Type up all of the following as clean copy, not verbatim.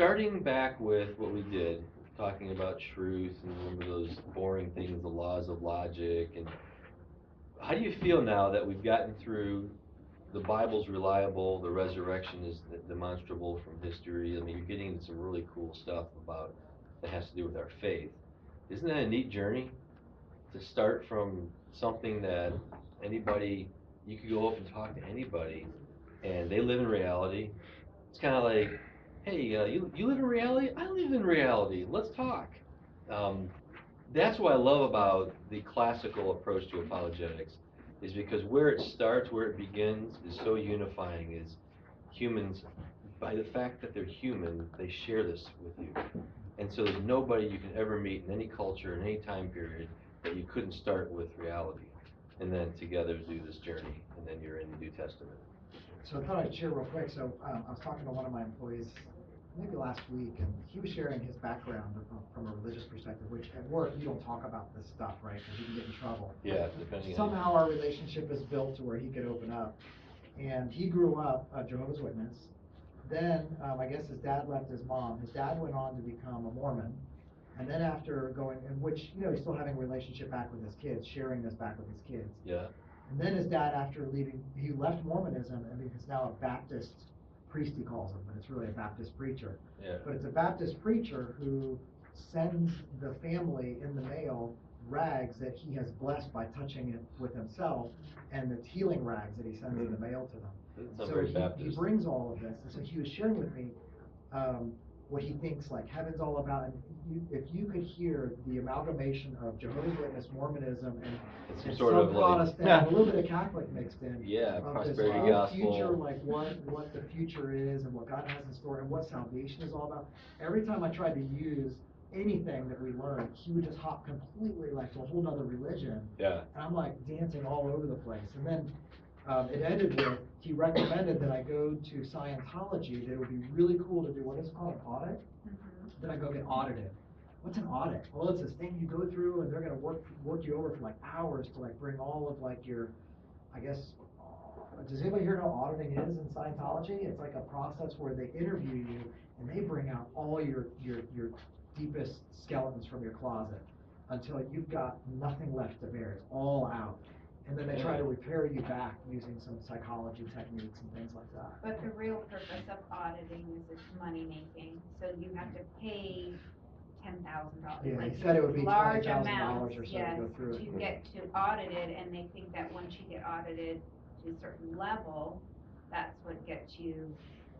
Starting back with what we did, talking about truth and remember those boring things, the laws of logic, and how do you feel now that we've gotten through the Bible's reliable, the resurrection is demonstrable from history? I mean, you're getting into some really cool stuff about that has to do with our faith. Isn't that a neat journey to start from something that anybody, you could go up and talk to anybody, and they live in reality. It's kind of like, hey, you live in reality? I live in reality. Let's talk. Um, that's what I love about the classical approach to apologetics, is because where it starts, where it begins, is so unifying. Is humans, by the fact that they're human, they share this with you, and so there's nobody you can ever meet in any culture in any time period that you couldn't start with reality, and then together do this journey, and then you're in the New Testament. So I thought I'd share real quick. So I was talking to one of my employees maybe last week, and he was sharing his background from a religious perspective, which at work you don't talk about this stuff, right? Because you can get in trouble. Yeah, depending on. Somehow our relationship is built to where he could open up. And he grew up a Jehovah's Witness. Then I guess his dad left his mom. His dad went on to become a Mormon. And then after going, in which, he's still having a relationship back with his kids, sharing this back with his kids. Yeah. And then his dad, after leaving, he left Mormonism and he's now a Baptist priest, he calls him, but it's really a Baptist preacher. Yeah. But it's a Baptist preacher who sends the family in the mail rags that he has blessed by touching it with himself, and it's healing rags that he sends in the mail to them. That's So very he Baptist. brings all of this, and so he was sharing with me what he thinks like heaven's all about. And if you could hear the amalgamation of Jehovah's Witness, Mormonism, It's and sort some of like- Protestant, and a little bit of Catholic mixed in. Yeah, of prosperity this gospel. future, like what the future is and what God has in store and what salvation is all about. Every time I tried to use anything that we learned, he would just hop completely like to a whole nother religion. Yeah. And I'm like dancing all over the place. And then it ended with, he recommended that I go to Scientology, that it would be really cool to do, what is it called, an audit? That I go get audited. What's an audit? Well, it's this thing you go through and they're gonna work you over for like hours to like bring all of like your, I guess, does anybody here know what auditing is in Scientology? It's like a process where they interview you and they bring out all your deepest skeletons from your closet until you've got nothing left to bear. It's all out. And then they try to repair you back using some psychology techniques and things like that. But the real purpose of auditing is it's money making, so you have to pay $10,000. Yeah, like he said it would be large $20,000 amounts, or so to yes, go through it. to get to audit it, and they think that once you get audited to a certain level, that's what gets you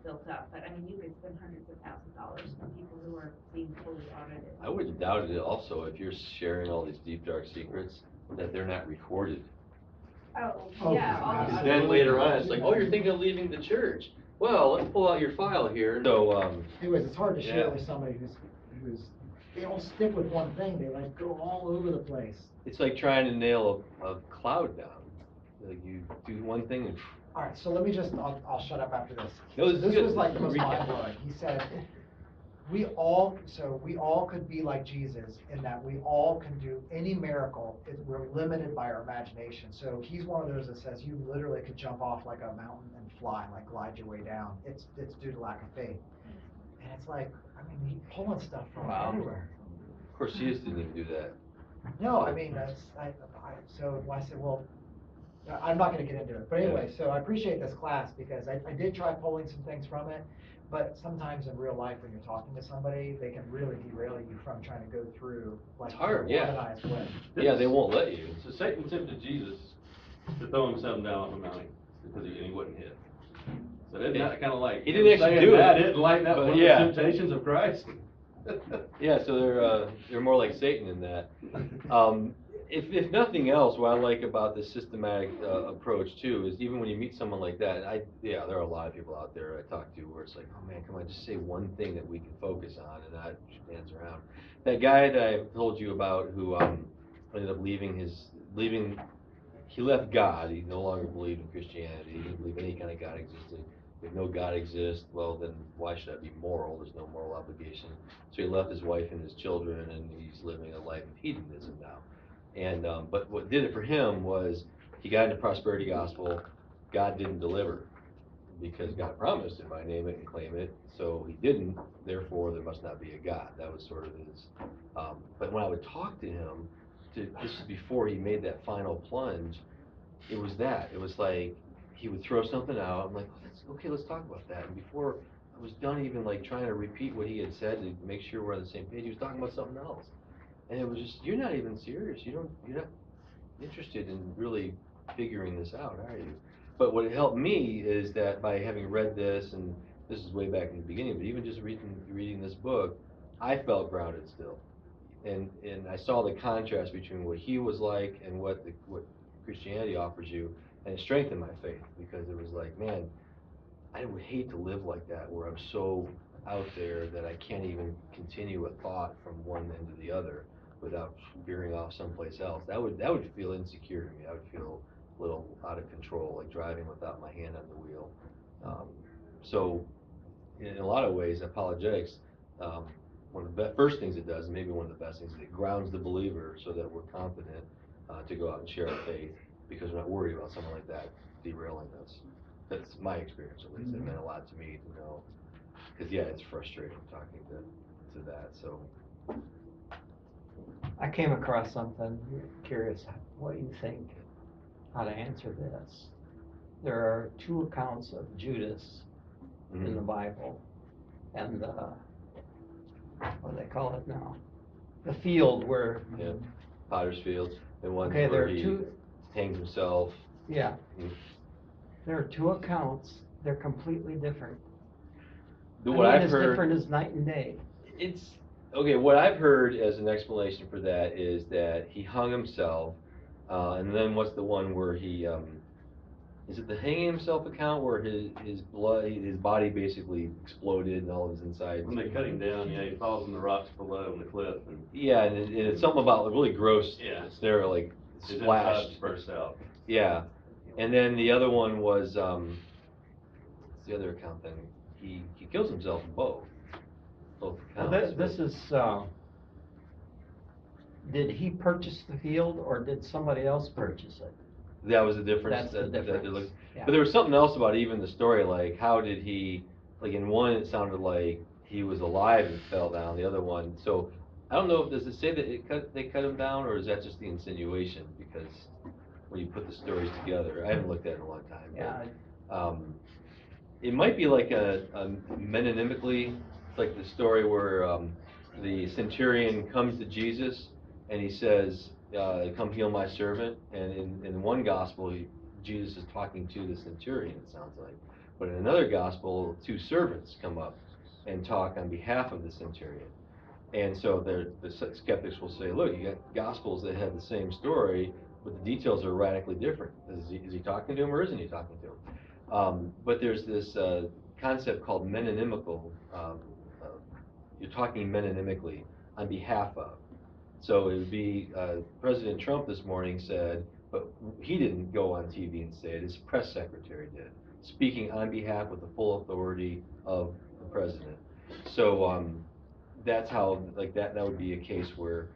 built up. But I mean, you could spend hundreds of thousands of dollars on people who are being fully audited. I wouldn't doubt it also if you're sharing all these deep dark secrets that they're not recorded. Oh, yeah. all the Because audit- then later on, it's like, oh, you're thinking of leaving the church. Well, let's pull out your file here. So, Anyways, it's hard to share Yeah. with somebody who's they don't stick with one thing. They like go all over the place. it's like trying to nail a cloud down. Like you do one thing and All right, so let me just, I'll shut up after this. No, this is This good. was like the most Recap. mind-blowing. He said, we all could be like Jesus in that we all can do any miracle. We're limited by our imagination. So he's one of those that says you literally could jump off like a mountain and fly, like glide your way down. It's due to lack of faith. And it's like, I mean, he's pulling stuff from Wow. everywhere. of course Jesus didn't even do that. No, I mean, so I said, well, I'm not gonna get into it, but anyway, so I appreciate this class because I did try pulling some things from it, but sometimes in real life, when you're talking to somebody, they can really derail you from trying to go through like It's hard, an yeah. organized way. Yeah, they won't let you. So Satan tempted Jesus to throw himself down off a mountain because he wasn't hit. So isn't that kind of like He didn't actually saying do that it, isn't like that but one yeah. of the temptations of Christ? Yeah, so they're more like Satan in that. If nothing else, what I like about this systematic approach too is even when you meet someone like that, there are a lot of people out there I talk to where it's like, oh man, come on, just say one thing that we can focus on, and that spans around. That guy that I told you about who ended up he left God. He no longer believed in Christianity. He didn't believe any kind of God existed. If no God exists, well then why should I be moral? There's no moral obligation. So he left his wife and his children, and he's living a life of hedonism now. And but what did it for him was he got into prosperity gospel. God didn't deliver. because God promised him, I name it and claim it, so he didn't, therefore there must not be a God. That was sort of his, but when I would talk to him, this is before he made that final plunge, it was like, he would throw something out, I'm like, okay, let's talk about that, and before I was done even like trying to repeat what he had said to make sure we're on the same page, he was talking about something else. And it was just, you're not even serious, you're not interested in really figuring this out, are you? But what helped me is that by having read this, and this is way back in the beginning, but even just reading this book, I felt grounded still. And I saw the contrast between what he was like and what Christianity offers you, and it strengthened my faith, because it was like, man, I would hate to live like that, where I'm so out there that I can't even continue a thought from one end to the other without veering off someplace else. That would feel insecure to me. I would feel a little out of control, like driving without my hand on the wheel. So in a lot of ways, apologetics, one of the first things it does, and maybe one of the best things, is it grounds the believer so that we're confident to go out and share our faith, because we're not worried about someone like that derailing us. That's my experience, at least. It meant a lot to me to know, because yeah, it's frustrating talking to that. So I came across something, curious what you think, how to answer this. There are two accounts of Judas in the Bible, and what do they call it now? The field where. yeah, Potter's Field, and one Okay, there where are he two. hangs himself. Yeah. Mhm. There are two accounts. They're completely different. What I've as heard, different as night and day. it's okay. What I've heard as an explanation for that is that he hung himself, and then what's the one where he is it the hanging himself account where his body basically exploded and all of his insides? When they cut him down, yeah, he falls in the rocks below in the cliff, and Yeah, and it's something about a really gross scenario, like his splashed. insides burst out. Yeah, and then the other one was what's the other account then? He kills himself in both accounts. This is, did he purchase the field or did somebody else purchase it? That was the difference. That's the difference. Yeah. But there was something else about even the story, like how did he, like in one it sounded like he was alive and fell down, the other one, so I don't know, does it say that they cut him down, or is that just the insinuation? Because when you put the stories together, I haven't looked at it in a long time. Yeah. But, it might be like a metonymically, it's like the story where the centurion comes to Jesus and he says, come heal my servant. And in one gospel, Jesus is talking to the centurion, it sounds like. But in another gospel, two servants come up and talk on behalf of the centurion. And so the skeptics will say, look, you got gospels that have the same story, but the details are radically different. Is he talking to him or isn't he talking to him? But there's this concept called metonymical. You're talking metonymically on behalf of. So it would be, President Trump this morning said, but he didn't go on TV and say it, his press secretary did, speaking on behalf with the full authority of the president. So that's how, like that would be a case where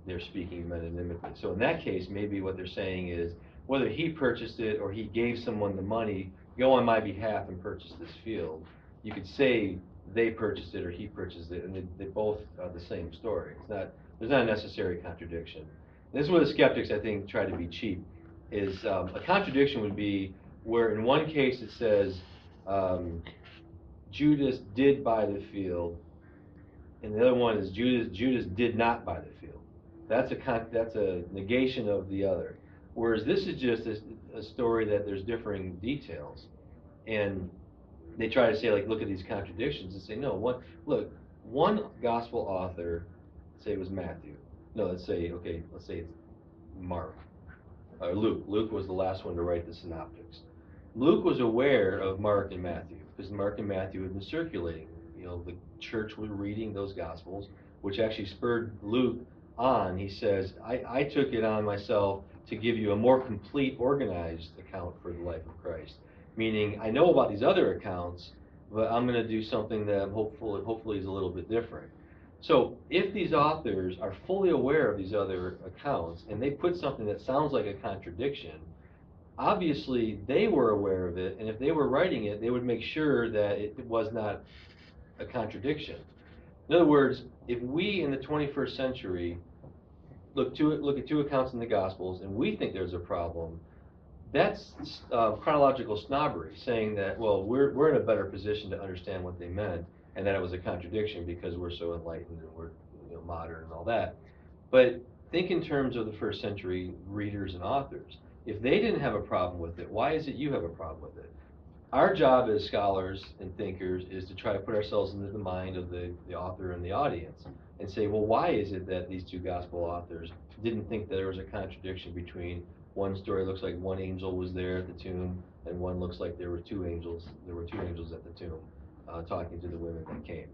they're speaking metonymically. So in that case, maybe what they're saying is, whether he purchased it or he gave someone the money, go on my behalf and purchase this field. You could say they purchased it or he purchased it, and they both are the same story. There's not a necessary contradiction. And this is where the skeptics, I think, try to be cheap, is a contradiction would be where in one case it says Judas did buy the field, and the other one is Judas did not buy the field. That's a negation of the other. Whereas this is just a story that there's differing details, and they try to say, like, look at these contradictions and say, no, one gospel author, say it was Matthew. No, let's say it's Mark or Luke. Luke was the last one to write the synoptics. Luke was aware of Mark and Matthew because Mark and Matthew had been circulating. The church was reading those gospels, which actually spurred Luke on. He says, I took it on myself to give you a more complete, organized account for the life of Christ. Meaning, I know about these other accounts, but I'm going to do something that hopefully is a little bit different. So if these authors are fully aware of these other accounts, and they put something that sounds like a contradiction, obviously they were aware of it, and if they were writing it, they would make sure that it was not a contradiction. In other words, if we in the 21st century look at two accounts in the Gospels and we think there's a problem, that's chronological snobbery, saying that, well, we're in a better position to understand what they meant, and that it was a contradiction because we're so enlightened and we're, you know, modern and all that. But think in terms of the first century readers and authors. If they didn't have a problem with it, why is it you have a problem with it? Our job as scholars and thinkers is to try to put ourselves into the mind of the author and the audience and say, well, why is it that these two gospel authors didn't think there was a contradiction between one story looks like one angel was there at the tomb, and one looks like there were two angels at the tomb talking to the women that came.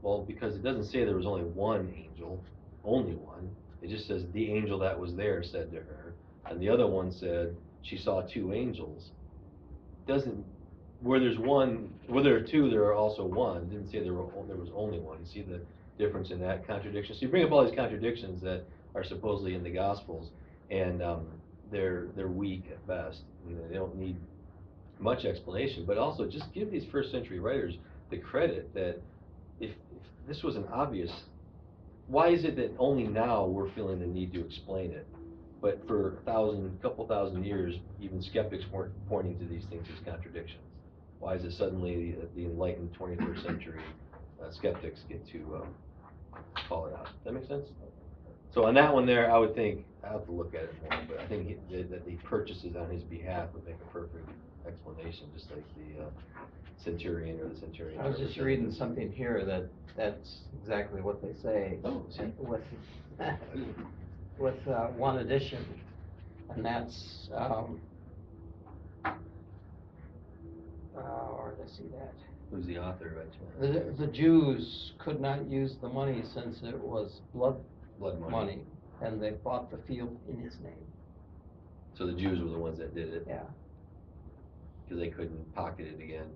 Well, because it doesn't say there was only one angel, only one. It just says the angel that was there said to her, and the other one said she saw two angels. Doesn't, where there's one, where there are two, there are also one. It didn't say there was only one. You see the difference in that contradiction? So you bring up all these contradictions that are supposedly in the Gospels, and they're weak at best, and they don't need much explanation. But also, just give these first century writers the credit that if this was an obvious, why is it that only now we're feeling the need to explain it? But for couple thousand years, even skeptics weren't pointing to these things as contradictions. Why is it suddenly the enlightened 21st century skeptics get to call it out? Does that make sense? So on that one there, I would think, I have to look at it more, but I think that the purchases on his behalf would make a perfect explanation, just like the centurion or the centurion. I was just reading something here that's exactly what they say. Oh, see. With one addition, and that's, where did I see that? Who's the author, right? The Jews could not use the money since it was blood money, and they bought the field in his name. So the Jews were the ones that did it? Yeah. Because they couldn't pocket it again.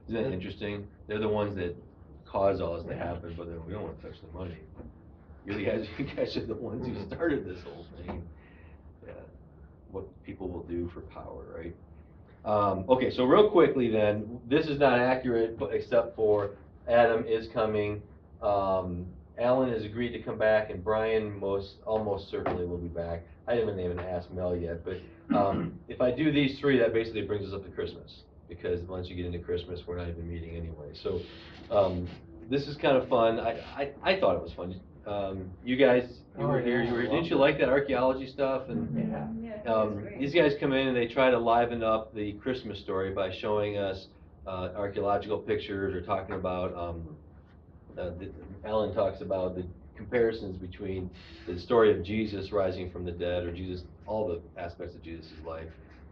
Isn't that interesting? They're the ones that cause all this to happen, but then we don't want to touch the money. You guys are the ones who started this whole thing. Yeah. What people will do for power, right? Okay, so real quickly then, this is not accurate, but except for Adam is coming. Alan has agreed to come back, and Brian almost certainly will be back. I haven't even asked Mel yet, but if I do these three, that basically brings us up to Christmas, because once you get into Christmas, we're not even meeting anyway. So this is kind of fun. I thought it was fun. You guys, you were here. Didn't you like that archaeology stuff? And these guys come in and they try to liven up the Christmas story by showing us archaeological pictures, or talking about. Alan talks about the comparisons between the story of Jesus rising from the dead, or Jesus, all the aspects of Jesus' life,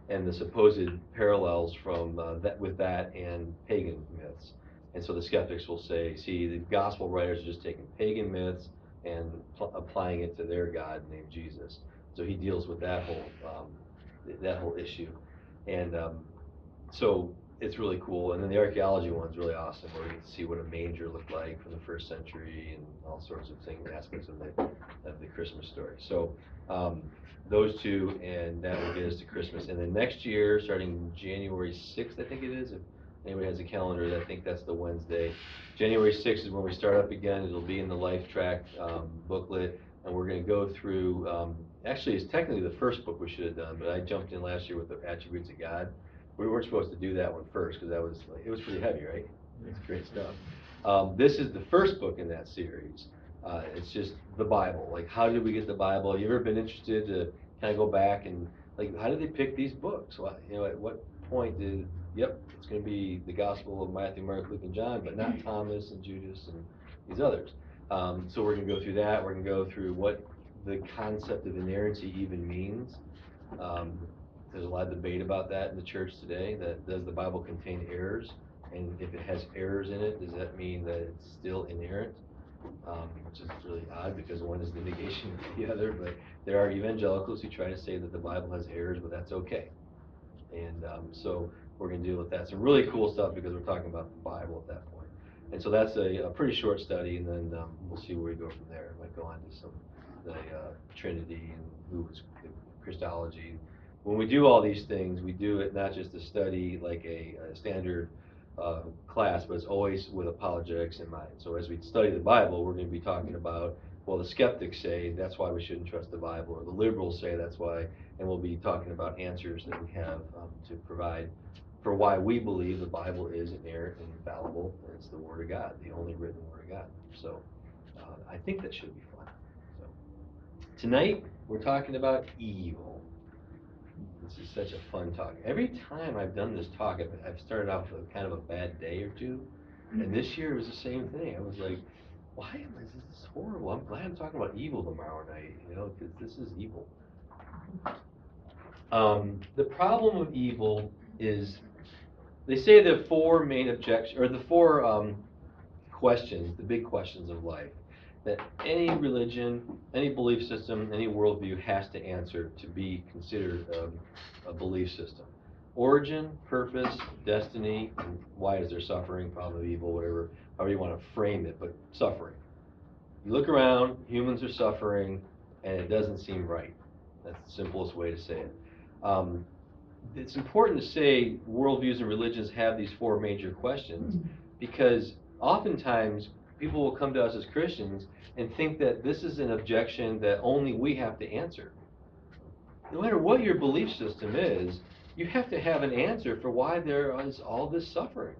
and the supposed parallels from with that and pagan myths. And so the skeptics will say, see, the gospel writers are just taking pagan myths and applying it to their God named Jesus. So he deals with that whole issue, and so it's really cool. And then the archaeology one's really awesome, where you get to see what a manger looked like from the first century and all sorts of things, aspects of the Christmas story. So those two, and that will get us to Christmas. And then next year, starting January 6th, I think it is, if anybody has a calendar, I think that's the Wednesday. January 6th is when we start up again. It'll be in the Life Track booklet, and we're going to go through, actually it's technically the first book we should have done, but I jumped in last year with the Attributes of God. We weren't supposed to do that one first, because it was pretty heavy, right? It's great stuff. This is the first book in that series. It's just the Bible. Like, how did we get the Bible? You ever been interested to kind of go back and, like, how did they pick these books? Well, at what point it's going to be the Gospel of Matthew, Mark, Luke, and John, but not Thomas and Judas and these others. So we're going to go through that. We're going to go through what the concept of inerrancy even means. There's a lot of debate about that in the church today, that does the Bible contain errors? And if it has errors in it, does that mean that it's still inerrant? Which is really odd, because one is the negation of the other, but there are evangelicals who try to say that the Bible has errors, but that's okay. And so we're going to deal with that. Some really cool stuff, because we're talking about the Bible at that point. And so that's a pretty short study, and then we'll see where we go from there. We might go on to the Trinity and who was Christology, when we do all these things, we do it not just to study like a standard class, but it's always with apologetics in mind. So as we study the Bible, we're going to be talking about, well, the skeptics say that's why we shouldn't trust the Bible, or the liberals say that's why, and we'll be talking about answers that we have to provide for why we believe the Bible is inerrant and infallible, and it's the Word of God, the only written Word of God. So I think that should be fun. So tonight, we're talking about evil. This is such a fun talk. Every time I've done this talk, I've started off with kind of a bad day or two, and this year was the same thing. I was like, why am I, this is horrible. I'm glad I'm talking about evil tomorrow night, because this is evil. The problem with evil is, they say the four main objections, or the four questions, the big questions of life, that any religion, any belief system, any worldview has to answer to be considered a belief system. Origin, purpose, destiny, and why is there suffering, problem of evil, whatever, however you want to frame it, but suffering. You look around, humans are suffering, and it doesn't seem right. That's the simplest way to say it. It's important to say worldviews and religions have these four major questions, because oftentimes people will come to us as Christians and think that this is an objection that only we have to answer. No matter what your belief system is, you have to have an answer for why there is all this suffering.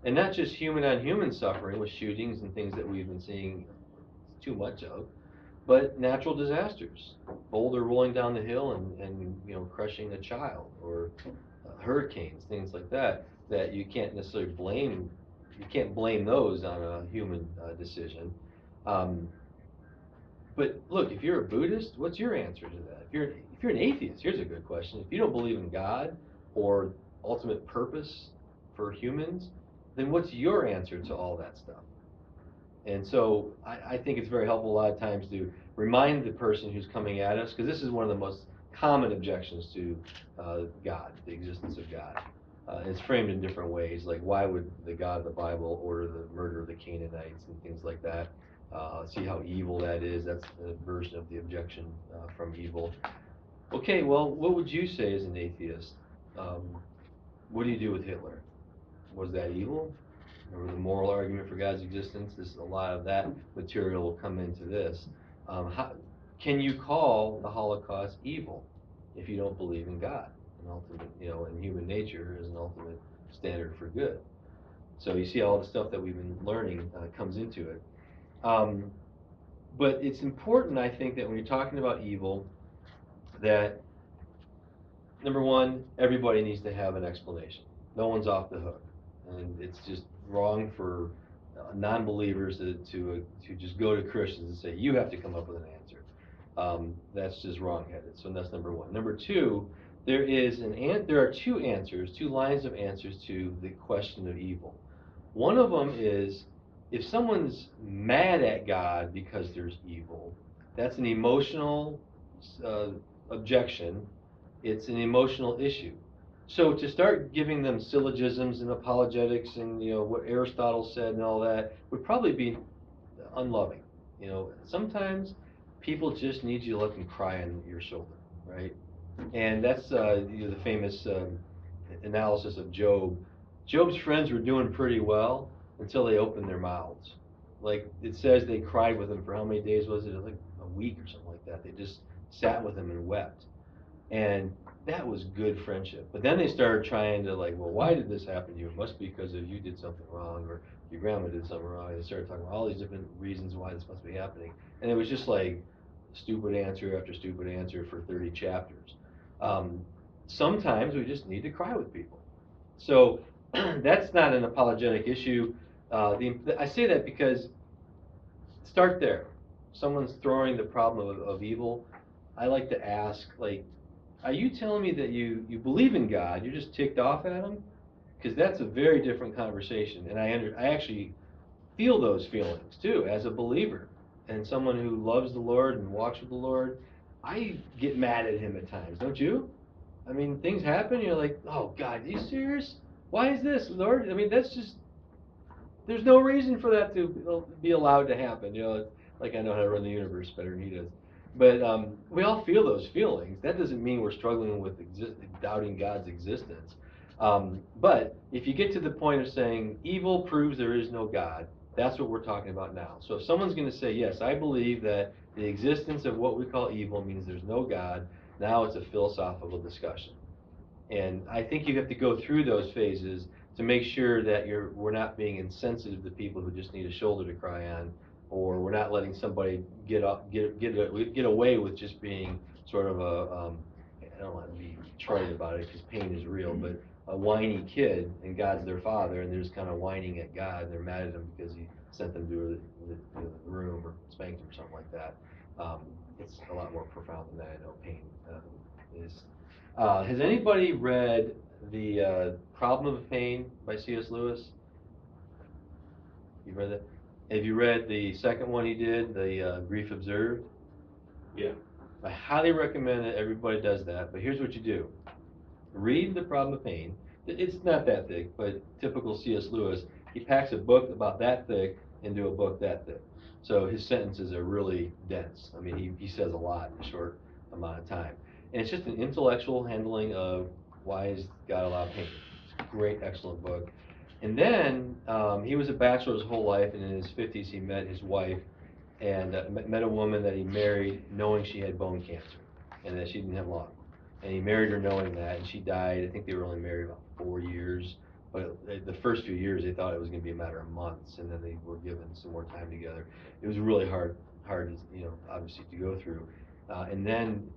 And not just human on human suffering with shootings and things that we've been seeing too much of, but natural disasters, boulder rolling down the hill and crushing a child, or hurricanes, things like that, that you can't necessarily blame. You can't blame those on a human decision. But look, if you're a Buddhist, what's your answer to that? If you're an atheist, here's a good question. If you don't believe in God or ultimate purpose for humans, then what's your answer to all that stuff? And so I think it's very helpful a lot of times to remind the person who's coming at us, because this is one of the most common objections to God, the existence of God. It's framed in different ways, like why would the God of the Bible order the murder of the Canaanites and things like that. See how evil that is. That's a version of the objection from evil. Okay, well, what would you say as an atheist? What do you do with Hitler? Was that evil? Or the moral argument for God's existence? A lot of that material will come into this. Can you call the Holocaust evil if you don't believe in God, an ultimate, and human nature is an ultimate standard for good? So you see all the stuff that we've been learning comes into it. But it's important, I think, that when you're talking about evil, that number one, everybody needs to have an explanation. No one's off the hook, and it's just wrong for non-believers to just go to Christians and say, you have to come up with an answer. That's just wrong-headed. So that's number one. Number two, there are two lines of answers to the question of evil. One of them is, if someone's mad at God because there's evil, that's an emotional objection. It's an emotional issue. So to start giving them syllogisms and apologetics and what Aristotle said and all that would probably be unloving. Sometimes people just need you to let them cry on your shoulder, right? And that's the famous analysis of Job. Job's friends were doing pretty well until they opened their mouths. Like it says, they cried with him for how many days was it? Like a week or something like that. They just sat with him and wept. And that was good friendship. But then they started trying to well, why did this happen to you? It must be because of you did something wrong, or your grandma did something wrong. They started talking about all these different reasons why this must be happening. And it was just like stupid answer after stupid answer for 30 chapters. Sometimes we just need to cry with people. So that's not an apologetic issue. I say that because start there. Someone's throwing the problem of evil. I like to ask, are you telling me that you believe in God, you're just ticked off at him? Because that's a very different conversation. And I actually feel those feelings too as a believer and someone who loves the Lord and walks with the Lord. I get mad at him at times, don't you? I mean, things happen, you're like, oh God, are you serious? Why is this, Lord? I mean, that's just, there's no reason for that to be allowed to happen. Like I know how to run the universe better than he does. But we all feel those feelings. That doesn't mean we're struggling with doubting God's existence. But if you get to the point of saying evil proves there is no God, that's what we're talking about now. So if someone's going to say, yes, I believe that the existence of what we call evil means there's no God, now it's a philosophical discussion. And I think you have to go through those phases to make sure that we're not being insensitive to people who just need a shoulder to cry on, or we're not letting somebody get away with just being sort of I don't want to be trite about it because pain is real, but a whiny kid and God's their father and they're just kind of whining at God and they're mad at him because he sent them to the room or spanked them or something like that. It's a lot more profound than that. I know pain is. Has anybody read The Problem of Pain by C.S. Lewis? You read that? Have you read the second one he did, The Grief Observed? Yeah. I highly recommend that everybody does that, but here's what you do. Read The Problem of Pain. It's not that thick, but typical C.S. Lewis, he packs a book about that thick into a book that thick. So his sentences are really dense. I mean, he says a lot in a short amount of time. And it's just an intellectual handling of why has God allowed pain. It's a great, excellent book. And then he was a bachelor his whole life, and in his 50s he met his wife, and met a woman that he married knowing she had bone cancer, and that she didn't have long. And he married her knowing that, and she died. I think they were only married about 4 years, but the first few years they thought it was going to be a matter of months, and then they were given some more time together. It was really hard, obviously to go through. And then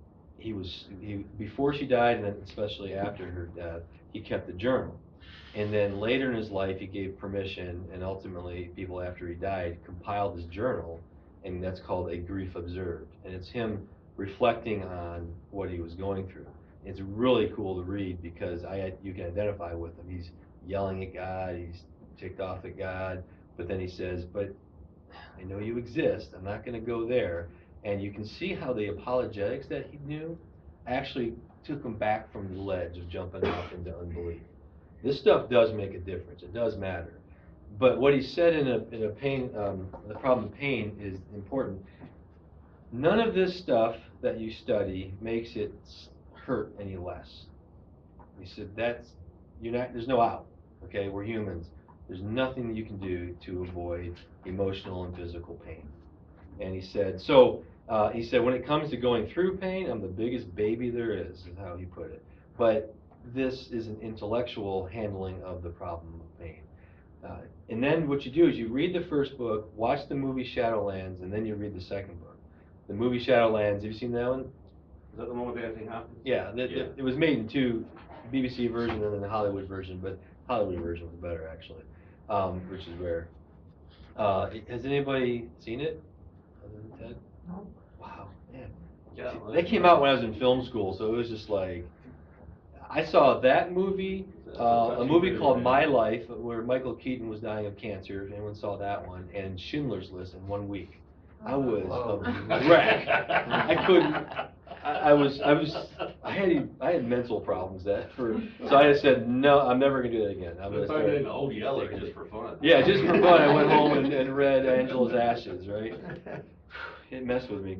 before she died, and then especially after her death, he kept a journal. And then later in his life, he gave permission, and ultimately, people after he died compiled his journal, and that's called A Grief Observed. And it's him reflecting on what he was going through. It's really cool to read because you can identify with him. He's yelling at God, he's ticked off at God, but then he says, but I know you exist, I'm not going to go there. And you can see how the apologetics that he knew actually took him back from the ledge of jumping off into unbelief. This stuff does make a difference. It does matter. But what he said in a pain, the problem of pain is important. None of this stuff that you study makes it hurt any less. He said there's no out. Okay, we're humans. There's nothing that you can do to avoid emotional and physical pain. And he said, when it comes to going through pain, I'm the biggest baby there is how he put it. But this is an intellectual handling of the problem of pain. And then what you do is you read the first book, watch the movie Shadowlands, and then you read the second book. The movie Shadowlands, have you seen that one? Is that the one with Anthony Hopkins? Yeah, it was made in two, BBC version and then the Hollywood version, but Hollywood version was better actually, which is rare. Has anybody seen it? Other than Ted? No. Wow, man. Yeah, That came out when I was in film school, so it was just like, I saw that movie, a movie called My Life, where Michael Keaton was dying of cancer, if anyone saw that one, and Schindler's List in 1 week. I was a wreck. I couldn't, I had mental problems so I said, no, I'm never gonna do that again. I'm gonna start an Old Yeller just for fun. Yeah, just for fun, I went home and read Angela's Ashes, right? It messed with me.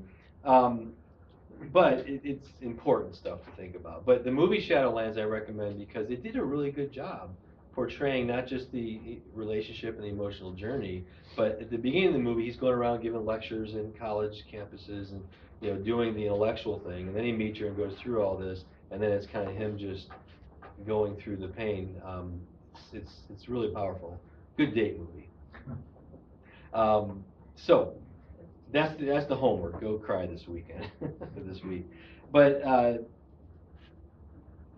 But it's important stuff to think about. But the movie Shadowlands I recommend because it did a really good job portraying not just the relationship and the emotional journey, but at the beginning of the movie he's going around giving lectures in college campuses and doing the intellectual thing, and then he meets her and goes through all this, and then it's kind of him just going through the pain. It's really powerful. Good date movie. So that's the homework. Go cry this weekend, this week. But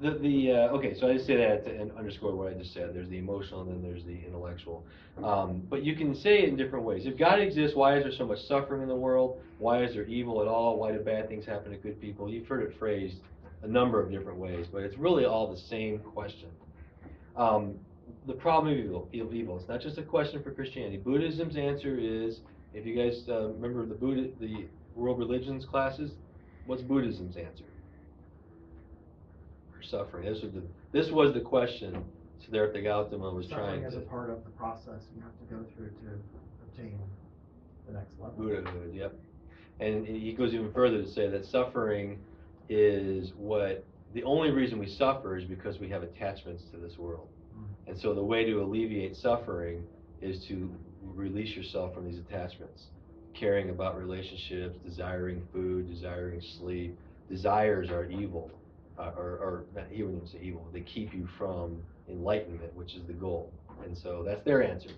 okay, so I just say that to underscore what I just said. There's the emotional and then there's the intellectual. But you can say it in different ways. If God exists, why is there so much suffering in the world? Why is there evil at all? Why do bad things happen to good people? You've heard it phrased a number of different ways, but it's really all the same question. The problem of evil. It's not just a question for Christianity. Buddhism's answer is, if you guys remember the world religions classes, what's Buddhism's answer? For suffering. This was the question Siddhartha Gautama was trying to. Suffering is a part of the process you have to go through to obtain the next level. Buddhahood, yep. And he goes even further to say that suffering is the only reason we suffer is because we have attachments to this world. And so the way to alleviate suffering is to release yourself from these attachments, caring about relationships, desiring food, desiring sleep. Desires are evil, or not, he wouldn't say evil. They keep you from enlightenment, which is the goal. And so that's their answer,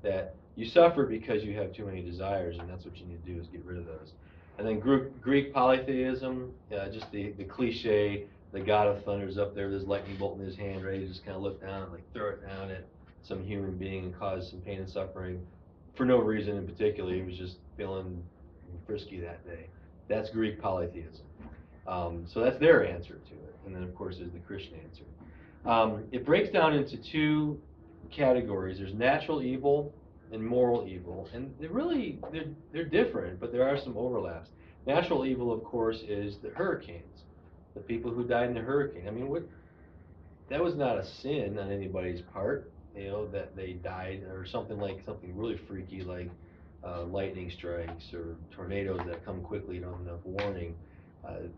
that you suffer because you have too many desires, and that's what you need to do is get rid of those. And then Greek polytheism, just the cliche, the god of thunder is up there with his lightning bolt in his hand, ready to just kind of look down and like throw it down at some human being and cause some pain and suffering for no reason in particular. He was just feeling frisky that day. That's Greek polytheism. So that's their answer to it. And then of course there's the Christian answer. It breaks down into two categories. There's natural evil and moral evil, and they're different, but there are some overlaps. Natural evil, of course, is the hurricanes, the people who died in the hurricane. I mean, that was not a sin on anybody's part, that they died, or something really freaky like lightning strikes or tornadoes that come quickly, don't have enough warning.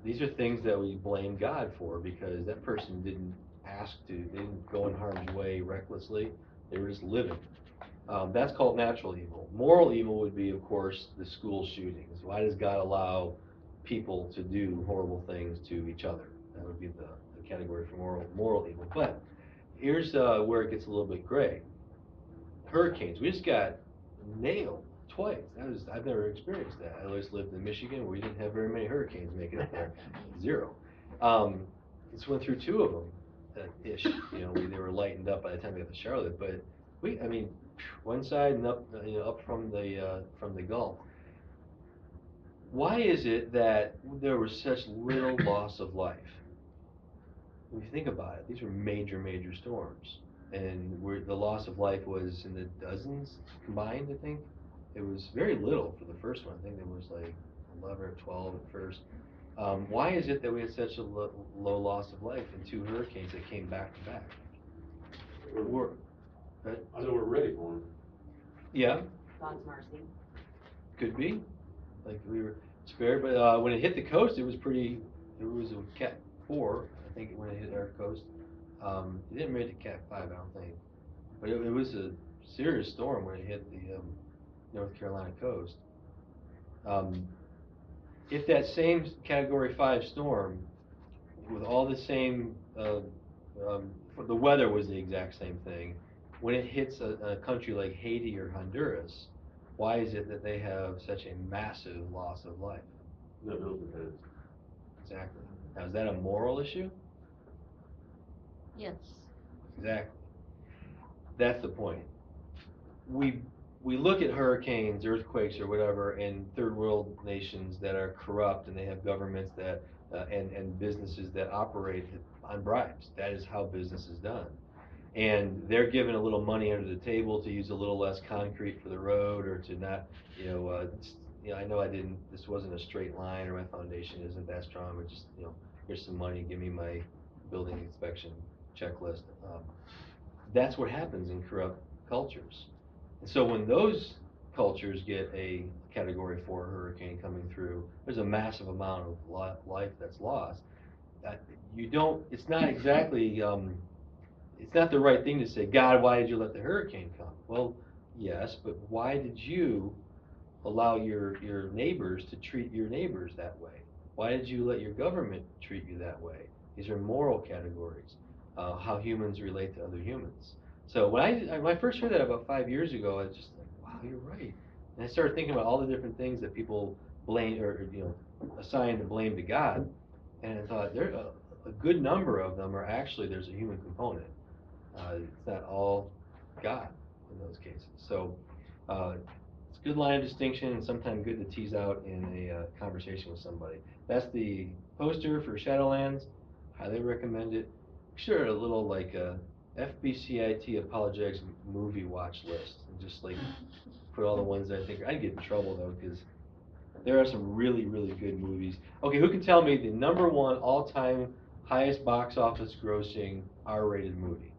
These are things that we blame God for because that person didn't they didn't go in harm's way recklessly. They were just living. That's called natural evil. Moral evil would be, of course, the school shootings. Why does God allow people to do horrible things to each other? That would be the category for moral evil. But here's where it gets a little bit gray. Hurricanes. We just got nailed twice. I've never experienced that. I always lived in Michigan where we didn't have very many hurricanes making it there. Zero. Just went through two of them, ish. They were lightened up by the time we got to Charlotte. But one side and up, up from the Gulf. Why is it that there was such little loss of life? When you think about it, these were major, major storms, and the loss of life was in the dozens combined. I think it was very little for the first one. I think there was like 11 or 12 at first. Why is it that we had such a low loss of life in two hurricanes that came back to back? I know we're ready for them. Yeah. God's mercy. Could be. Like we were spared, but when it hit the coast, it was a Cat 4, I think, when it hit our coast. It didn't make it Cat 5, I don't think. But it was a serious storm when it hit the North Carolina coast. If that same Category 5 storm, with all the same, the weather was the exact same thing, when it hits a country like Haiti or Honduras, why is it that they have such a massive loss of life? No bills and heads. Exactly. Now, is that a moral issue? Yes. Exactly. That's the point. We look at hurricanes, earthquakes, or whatever in third world nations that are corrupt and they have governments that and businesses that operate on bribes. That is how business is done. And they're given a little money under the table to use a little less concrete for the road, or to not, I know this wasn't a straight line, or my foundation isn't that strong, but just, here's some money, give me my building inspection checklist. That's what happens in corrupt cultures. And so when those cultures get a Category 4 hurricane coming through, there's a massive amount of life that's lost. It's not exactly, it's not the right thing to say, God, why did you let the hurricane come? Well, yes, but why did you allow your neighbors to treat your neighbors that way? Why did you let your government treat you that way? These are moral categories, how humans relate to other humans. So when I first heard that about 5 years ago, I was just like, wow, you're right. And I started thinking about all the different things that people blame, or assign the blame to God, and I thought a good number of them are actually, there's a human component. It's not all God in those cases. So it's a good line of distinction, and sometimes good to tease out in a conversation with somebody. That's the poster for Shadowlands. Highly recommend it. Sure, a little like FBCIT apologetics movie watch list, and just like put all the ones that I think I'd get in trouble though, because there are some really, really good movies. Okay, who can tell me the #1 all-time highest box office grossing R-rated movie?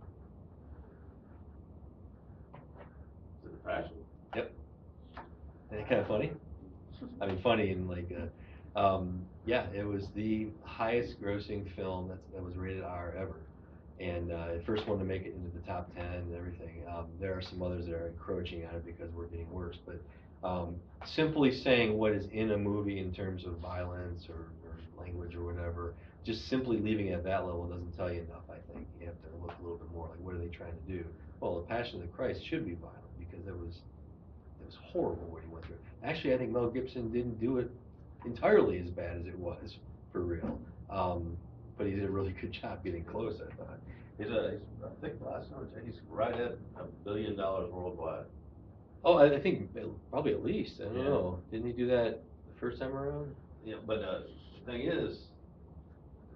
Is it The Passion? Yep. Isn't that kind of funny? I mean, funny and like, yeah, it was the highest grossing film that was rated R ever. And, it first one to make it into the top 10 and everything. There are some others that are encroaching on it because we're getting worse, but, simply saying what is in a movie in terms of violence or language or whatever, just simply leaving it at that level doesn't tell you enough, I think. You have to look a little bit more, like, what are they trying to do? Well, the Passion of the Christ should be violent, because it was horrible what he went through. Actually, I think Mel Gibson didn't do it entirely as bad as it was, for real. But he did a really good job getting close, I thought. He's, I think last time, he's right at $1 billion worldwide. Oh, I think probably at least, I don't Yeah. know. Didn't he do that the first time around? Yeah, but, the thing is,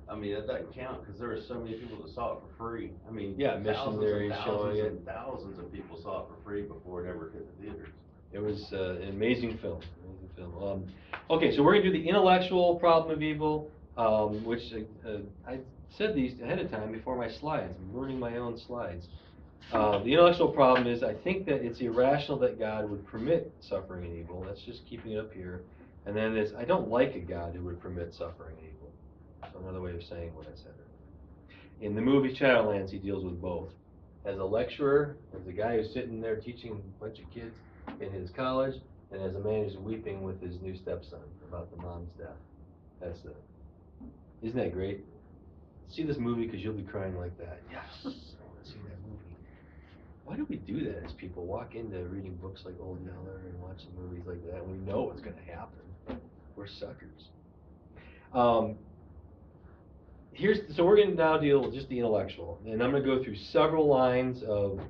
I mean, that doesn't count, because there were so many people that saw it for free. I mean, Yeah, thousands missionaries and showing thousands it. and thousands of people saw it for free before it ever hit the theaters. It was an amazing film, okay, so we're gonna do the intellectual problem of evil, which, I said these ahead of time before my slides. I'm ruining my own slides. The intellectual problem is, I think that it's irrational that God would permit suffering and evil. That's just keeping it up here. And then there's, I don't like a God who would permit suffering and evil. So another way of saying what I said earlier. In the movie Shadowlands, he deals with both. As a lecturer, as a guy who's sitting there teaching a bunch of kids in his college, and as a man who's weeping with his new stepson about the mom's death. That's the, isn't that great? See this movie because you'll be crying like that. Yes, I want to see that movie. Why do we do that as people walk into reading books like Old Yeller and watching movies like that, and we know what's going to happen? We're suckers. So we're going to now deal with just the intellectual, and I'm going to go through several lines of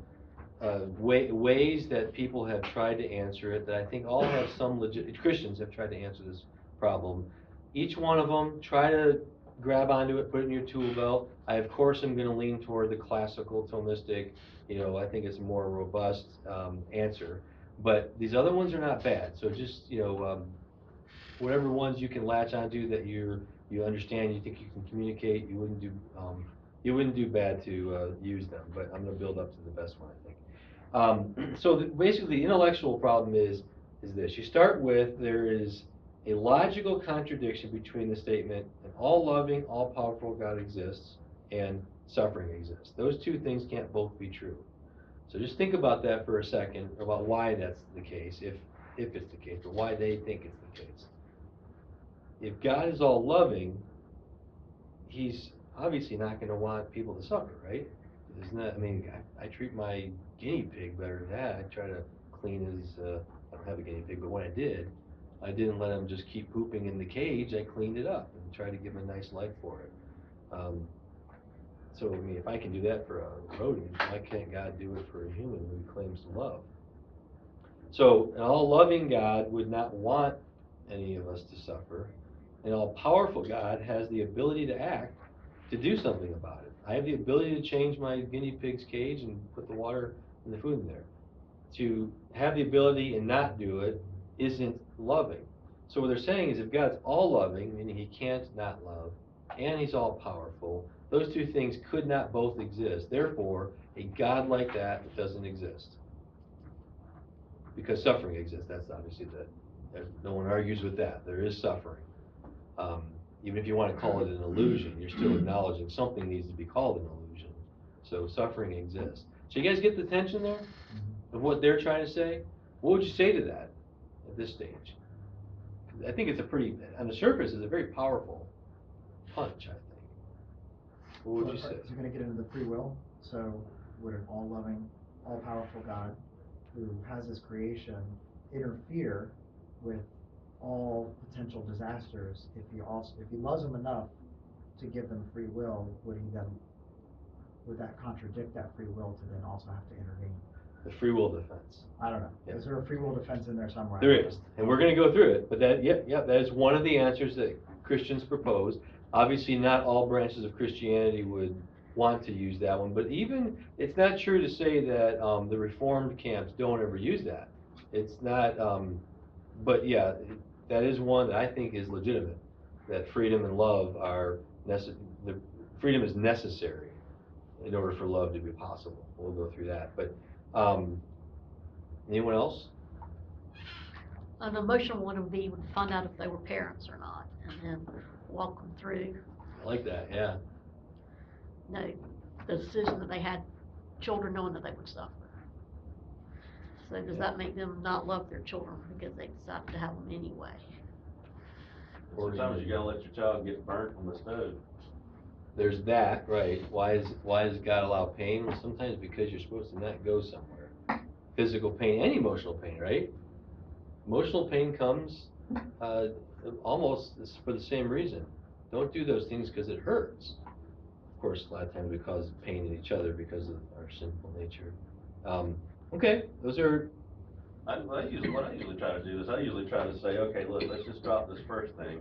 ways that people have tried to answer it, that I think all have some legit, Christians have tried to answer this problem. Each one of them, try to grab onto it, put it in your tool belt. I, of course, am going to lean toward the classical Thomistic, I think it's a more robust answer. But these other ones are not bad, so just, whatever ones you can latch onto that you understand, you think you can communicate, you wouldn't do bad to use them, but I'm going to build up to the best one, I think. So basically, the intellectual problem is this. You start with, there is a logical contradiction between the statement, an all-loving, all-powerful God exists, and suffering exists. Those two things can't both be true. So just think about that for a second, about why that's the case, if it's the case, or why they think it's the case. If God is all-loving, he's obviously not going to want people to suffer, right? Isn't that, I mean, I treat my guinea pig better than that. I try to clean his, I don't have a guinea pig, but when I did, I didn't let him just keep pooping in the cage. I cleaned it up and tried to give him a nice life for it. So, I mean, if I can do that for a rodent, why can't God do it for a human who he claims to love? So, an all-loving God would not want any of us to suffer. An all-powerful God has the ability to act, to do something about it. I have the ability to change my guinea pig's cage and put the water and the food in there. To have the ability and not do it isn't loving. So what they're saying is, if God's all-loving, meaning he can't not love, and he's all-powerful, those two things could not both exist. Therefore, a God like that doesn't exist. Because suffering exists. That's obviously no one argues with that. There is suffering. Even if you want to call it an illusion, you're still acknowledging something needs to be called an illusion. So suffering exists. So you guys get the tension there of what they're trying to say? What would you say to that at this stage? I think it's on the surface, it's a very powerful punch, I think. What would you say? So you're going to get into the free will. So would an all-loving, all-powerful God who has his creation interfere with all potential disasters if he loves them enough to give them free will? Would that contradict that free will to then also have to intervene? The free will defense. I don't know. Yeah. Is there a free will defense in there somewhere? There is, and we're going to go through it. But that is one of the answers that Christians propose. Obviously, not all branches of Christianity would want to use that one, but even it's not true to say that the Reformed camps don't ever use that. It's not, but yeah, that is one that I think is legitimate. That freedom and love are freedom is necessary in order for love to be possible. We'll go through that, but anyone else? an emotional one would be, would find out if they were parents or not, and then walk them through, I like that, yeah. the decision that they had children knowing that they would suffer. So does that make them not love their children because they decided to have them anyway? Sometimes you gotta let your child get burnt on the stove. There's that, right? Why does God allow pain? Well, sometimes because you're supposed to not go somewhere. Physical pain and emotional pain, right? Emotional pain comes almost for the same reason. Don't do those things because it hurts. Of course, a lot of times we cause pain in each other because of our sinful nature. Okay, those are. What I usually try to do is I usually try to say, okay, look, let's just drop this first thing,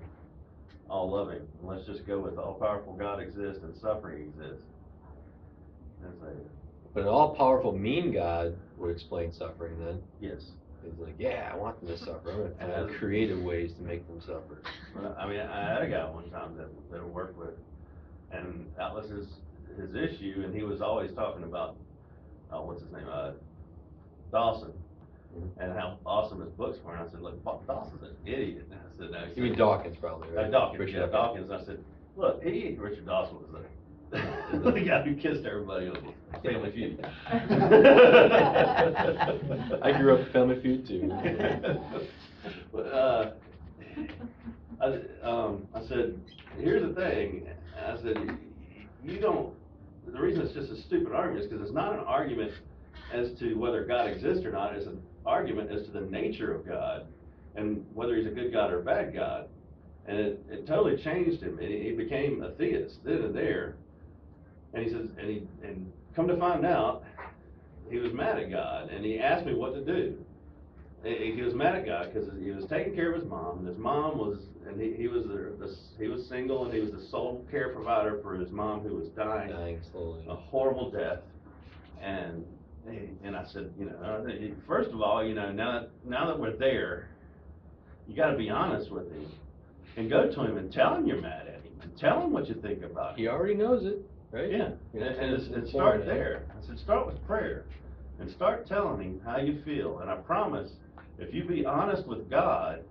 all loving, and let's just go with all powerful God exists and suffering exists. And say, But an all-powerful, mean God would explain suffering then. yes. He's like, yeah, I want them to suffer. I'm going to find creative ways to make them suffer. I mean, I had a guy one time that I worked with, and that was his issue, and he was always talking about, what's his name, Dawson, and how awesome his books were. And I said, look, Dawson's an idiot. And I said, no. You mean Dawkins, probably, right? Dawkins, Richard yeah, Dawkins. I said, look, Richard Dawson was the guy who kissed everybody on Family Feud. I grew up with Family Feud too. But, I said, here's the thing. I said, you don't, the reason it's just a stupid argument is because it's not an argument as to whether God exists or not. It's an argument as to the nature of God and whether he's a good God or a bad God. And it totally changed him. And he became a theist then and there. And he says, and come to find out, he was mad at God, and he asked me what to do. He was mad at God because he was taking care of his mom, and his mom was, and he was single, and he was the sole care provider for his mom who was dying Slowly. a horrible death. And I said, first of all, now that we're there, you got to be honest with him, and go to him and tell him you're mad at him, and tell him what you think about him. He already knows it, right? Yeah, and start there. I said, start with prayer, and start telling him how you feel. And I promise, if you be honest with God,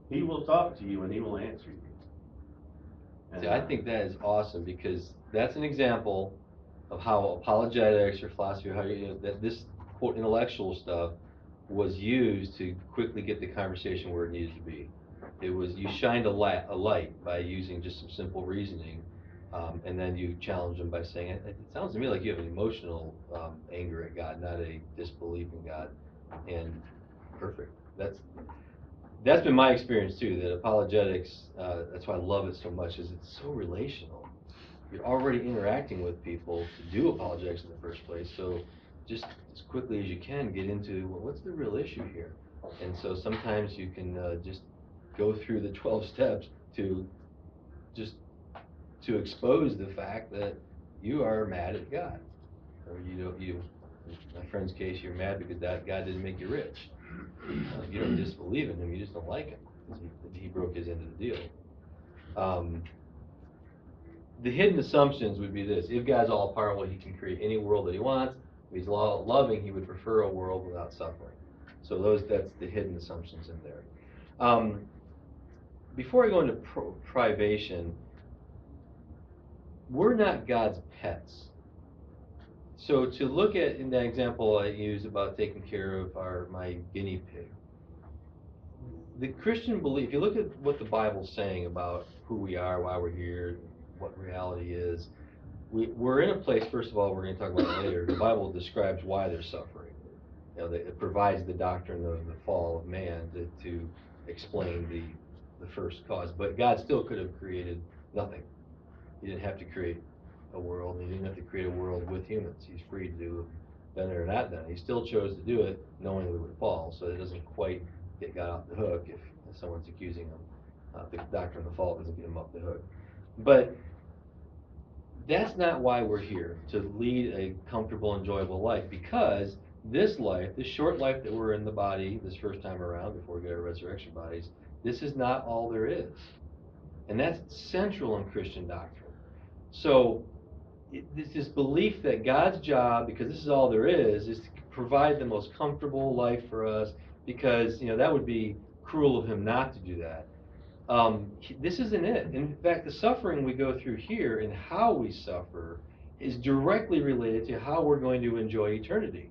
he will talk to you and he will answer you. And, See, I think that is awesome because that's an example of how apologetics or philosophy, that this quote intellectual stuff was used to quickly get the conversation where it needed to be. It was, you shined a light by using just some simple reasoning. And then you challenge them by saying, it sounds to me like you have an emotional anger at God, not a disbelief in God. And perfect. That's been my experience too, that apologetics, that's why I love it so much, is it's so relational. You're already interacting with people to do apologetics in the first place, so just as quickly as you can get into, well, what's the real issue here? And so sometimes you can just go through the 12 steps to expose the fact that you are mad at God. Or in my friend's case, you're mad because that God didn't make you rich. You don't disbelieve in him, you just don't like him. He broke his end of the deal. The hidden assumptions would be this: if God's all powerful, he can create any world that he wants. If he's loving, he would prefer a world without suffering. So that's the hidden assumptions in there. Before I go into privation, we're not God's pets. So to look at, in that example I used about taking care of my guinea pig, the Christian belief, if you look at what the Bible's saying about who we are, why we're here, what reality is, we're in a place, first of all, we're going to talk about it later, the Bible describes why they're suffering. It provides the doctrine of the fall of man to explain the first cause. But God still could have created nothing. He didn't have to create a world. He didn't have to create a world with humans. He's free to do done it or not done it. He still chose to do it knowing we would fall. So it doesn't quite get God off the hook if someone's accusing him. The doctrine of the fall doesn't get him off the hook. But that's not why we're here, to lead a comfortable, enjoyable life, because this life, this short life that we're in the body this first time around before we get our resurrection bodies, this is not all there is. And that's central in Christian doctrine. So this belief that God's job, because this is all there is to provide the most comfortable life for us, because, that would be cruel of him not to do that. This isn't it. In fact, the suffering we go through here and how we suffer is directly related to how we're going to enjoy eternity.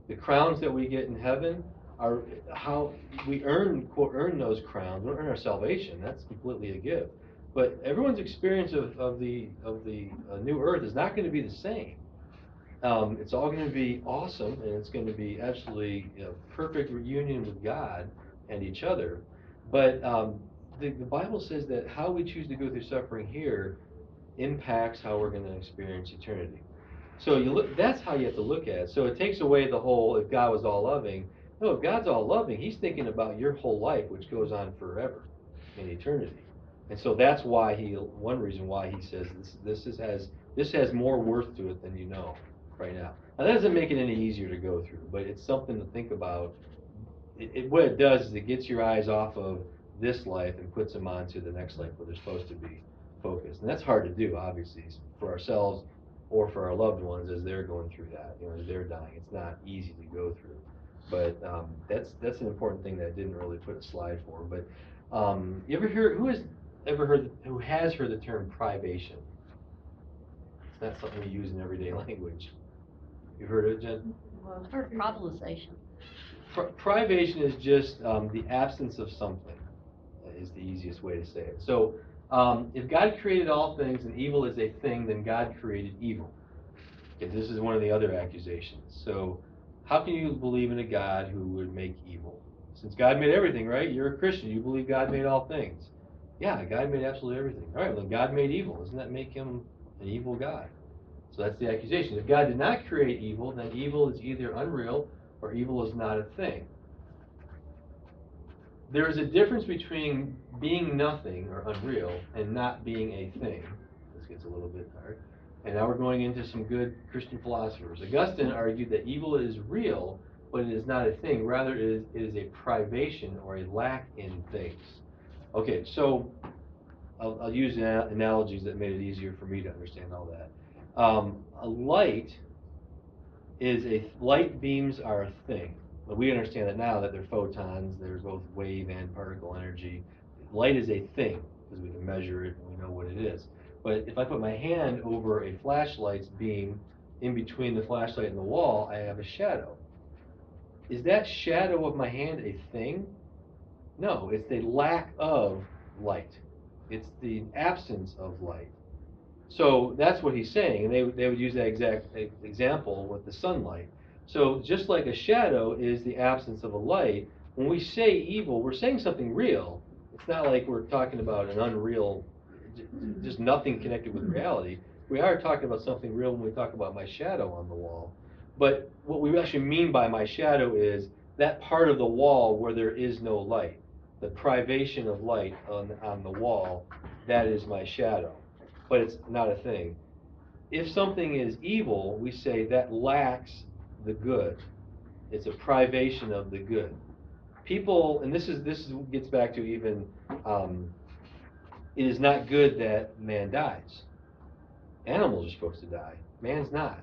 The crowns that we get in heaven are how we earn those crowns. We don't earn our salvation. That's completely a gift. But everyone's experience of the new earth is not going to be the same. It's all going to be awesome, and it's going to be absolutely perfect reunion with God and each other. But the Bible says that how we choose to go through suffering here impacts how we're going to experience eternity. So that's how you have to look at it. So it takes away the whole, if God was all loving. No, if God's all loving, he's thinking about your whole life, which goes on forever in eternity. And so that's why one reason why he says this has more worth to it than you know right now. Now that doesn't make it any easier to go through, but it's something to think about. What it does is it gets your eyes off of this life and puts them onto the next life where they're supposed to be focused. And that's hard to do, obviously, for ourselves or for our loved ones as they're going through that, as they're dying. It's not easy to go through. But that's an important thing that I didn't really put a slide for. But you ever hear, who has heard the term privation? It's not something we use in everyday language. You heard it, Jen? Well, I've heard of privatization. Privation is just the absence of something, is the easiest way to say it. So if God created all things and evil is a thing, then God created evil. Okay, this is one of the other accusations. So how can you believe in a God who would make evil? Since God made everything, right? You're a Christian. You believe God made all things. Yeah, God made absolutely everything. All right, well, God made evil. Doesn't that make him an evil God? So that's the accusation. If God did not create evil, then evil is either unreal or evil is not a thing. There is a difference between being nothing or unreal and not being a thing. This gets a little bit hard. And now we're going into some good Christian philosophers. Augustine argued that evil is real, but it is not a thing. Rather, it is a privation or a lack in things. Okay, so I'll use analogies that made it easier for me to understand all that. A light beams are a thing. But we understand that now that they're photons, they're both wave and particle energy. Light is a thing because we can measure it and we know what it is. But if I put my hand over a flashlight's beam in between the flashlight and the wall, I have a shadow. Is that shadow of my hand a thing? No, it's the lack of light. It's the absence of light. So that's what he's saying, and they would use that exact example with the sunlight. So just like a shadow is the absence of a light, when we say evil, we're saying something real. It's not like we're talking about an unreal, just nothing connected with reality. We are talking about something real when we talk about my shadow on the wall. But what we actually mean by my shadow is that part of the wall where there is no light. The privation of light on the wall, that is my shadow. But it's not a thing. If something is evil, we say that lacks the good. It's a privation of the good. People, and this gets back to even, it is not good that man dies. Animals are supposed to die. Man's not.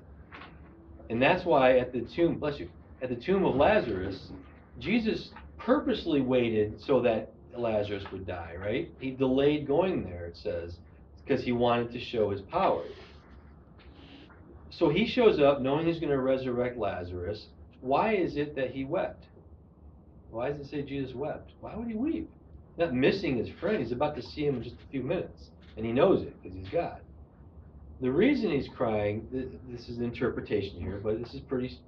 And that's why at the tomb, bless you, at the tomb of Lazarus, Jesus purposely waited so that Lazarus would die, right? He delayed going there, it says, because he wanted to show his power. So he shows up knowing he's going to resurrect Lazarus. Why is it that he wept? Why does it say Jesus wept? Why would he weep? Not missing his friend. He's about to see him in just a few minutes. And he knows it because he's God. The reason he's crying, this is interpretation here, but this is pretty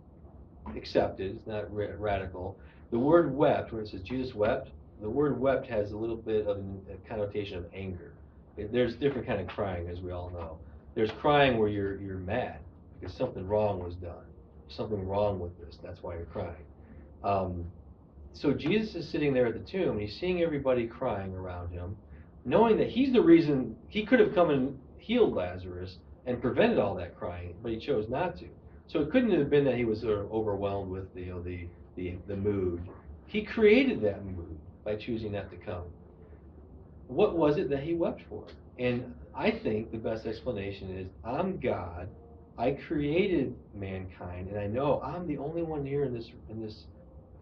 accepted. It's not radical. The word wept, when it says Jesus wept, the word wept has a little bit of a connotation of anger. There's different kind of crying, as we all know. There's crying where you're mad because something wrong was done. Something wrong with this. That's why you're crying. So Jesus is sitting there at the tomb, and he's seeing everybody crying around him, knowing that he's the reason. He could have come and healed Lazarus and prevented all that crying, but he chose not to. So it couldn't have been that he was sort of overwhelmed with the mood. He created that mood by choosing not to come. What was it that he wept for? And I think the best explanation is, I'm God. I created mankind, and I know I'm the only one here in this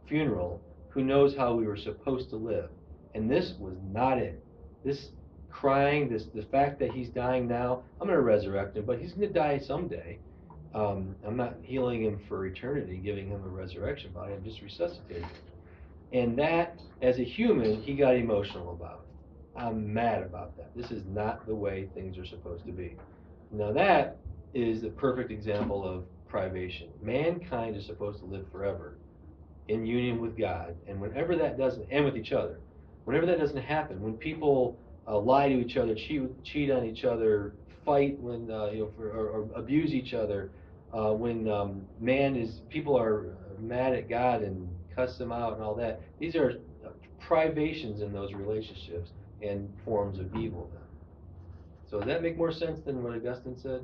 funeral who knows how we were supposed to live. And this was not it. This crying, the fact that he's dying now, I'm going to resurrect him, but he's going to die someday. I'm not healing him for eternity, giving him a resurrection body. I'm just resuscitating him. And that, as a human, he got emotional about. I'm mad about that. This is not the way things are supposed to be. Now that is the perfect example of privation. Mankind is supposed to live forever in union with God, and whenever that doesn't, and with each other, whenever that doesn't happen, when people lie to each other, cheat on each other, fight when or abuse each other, when people are mad at God and cuss them out and all that, these are privations in those relationships and forms of evil. Then, so does that make more sense than what Augustine said?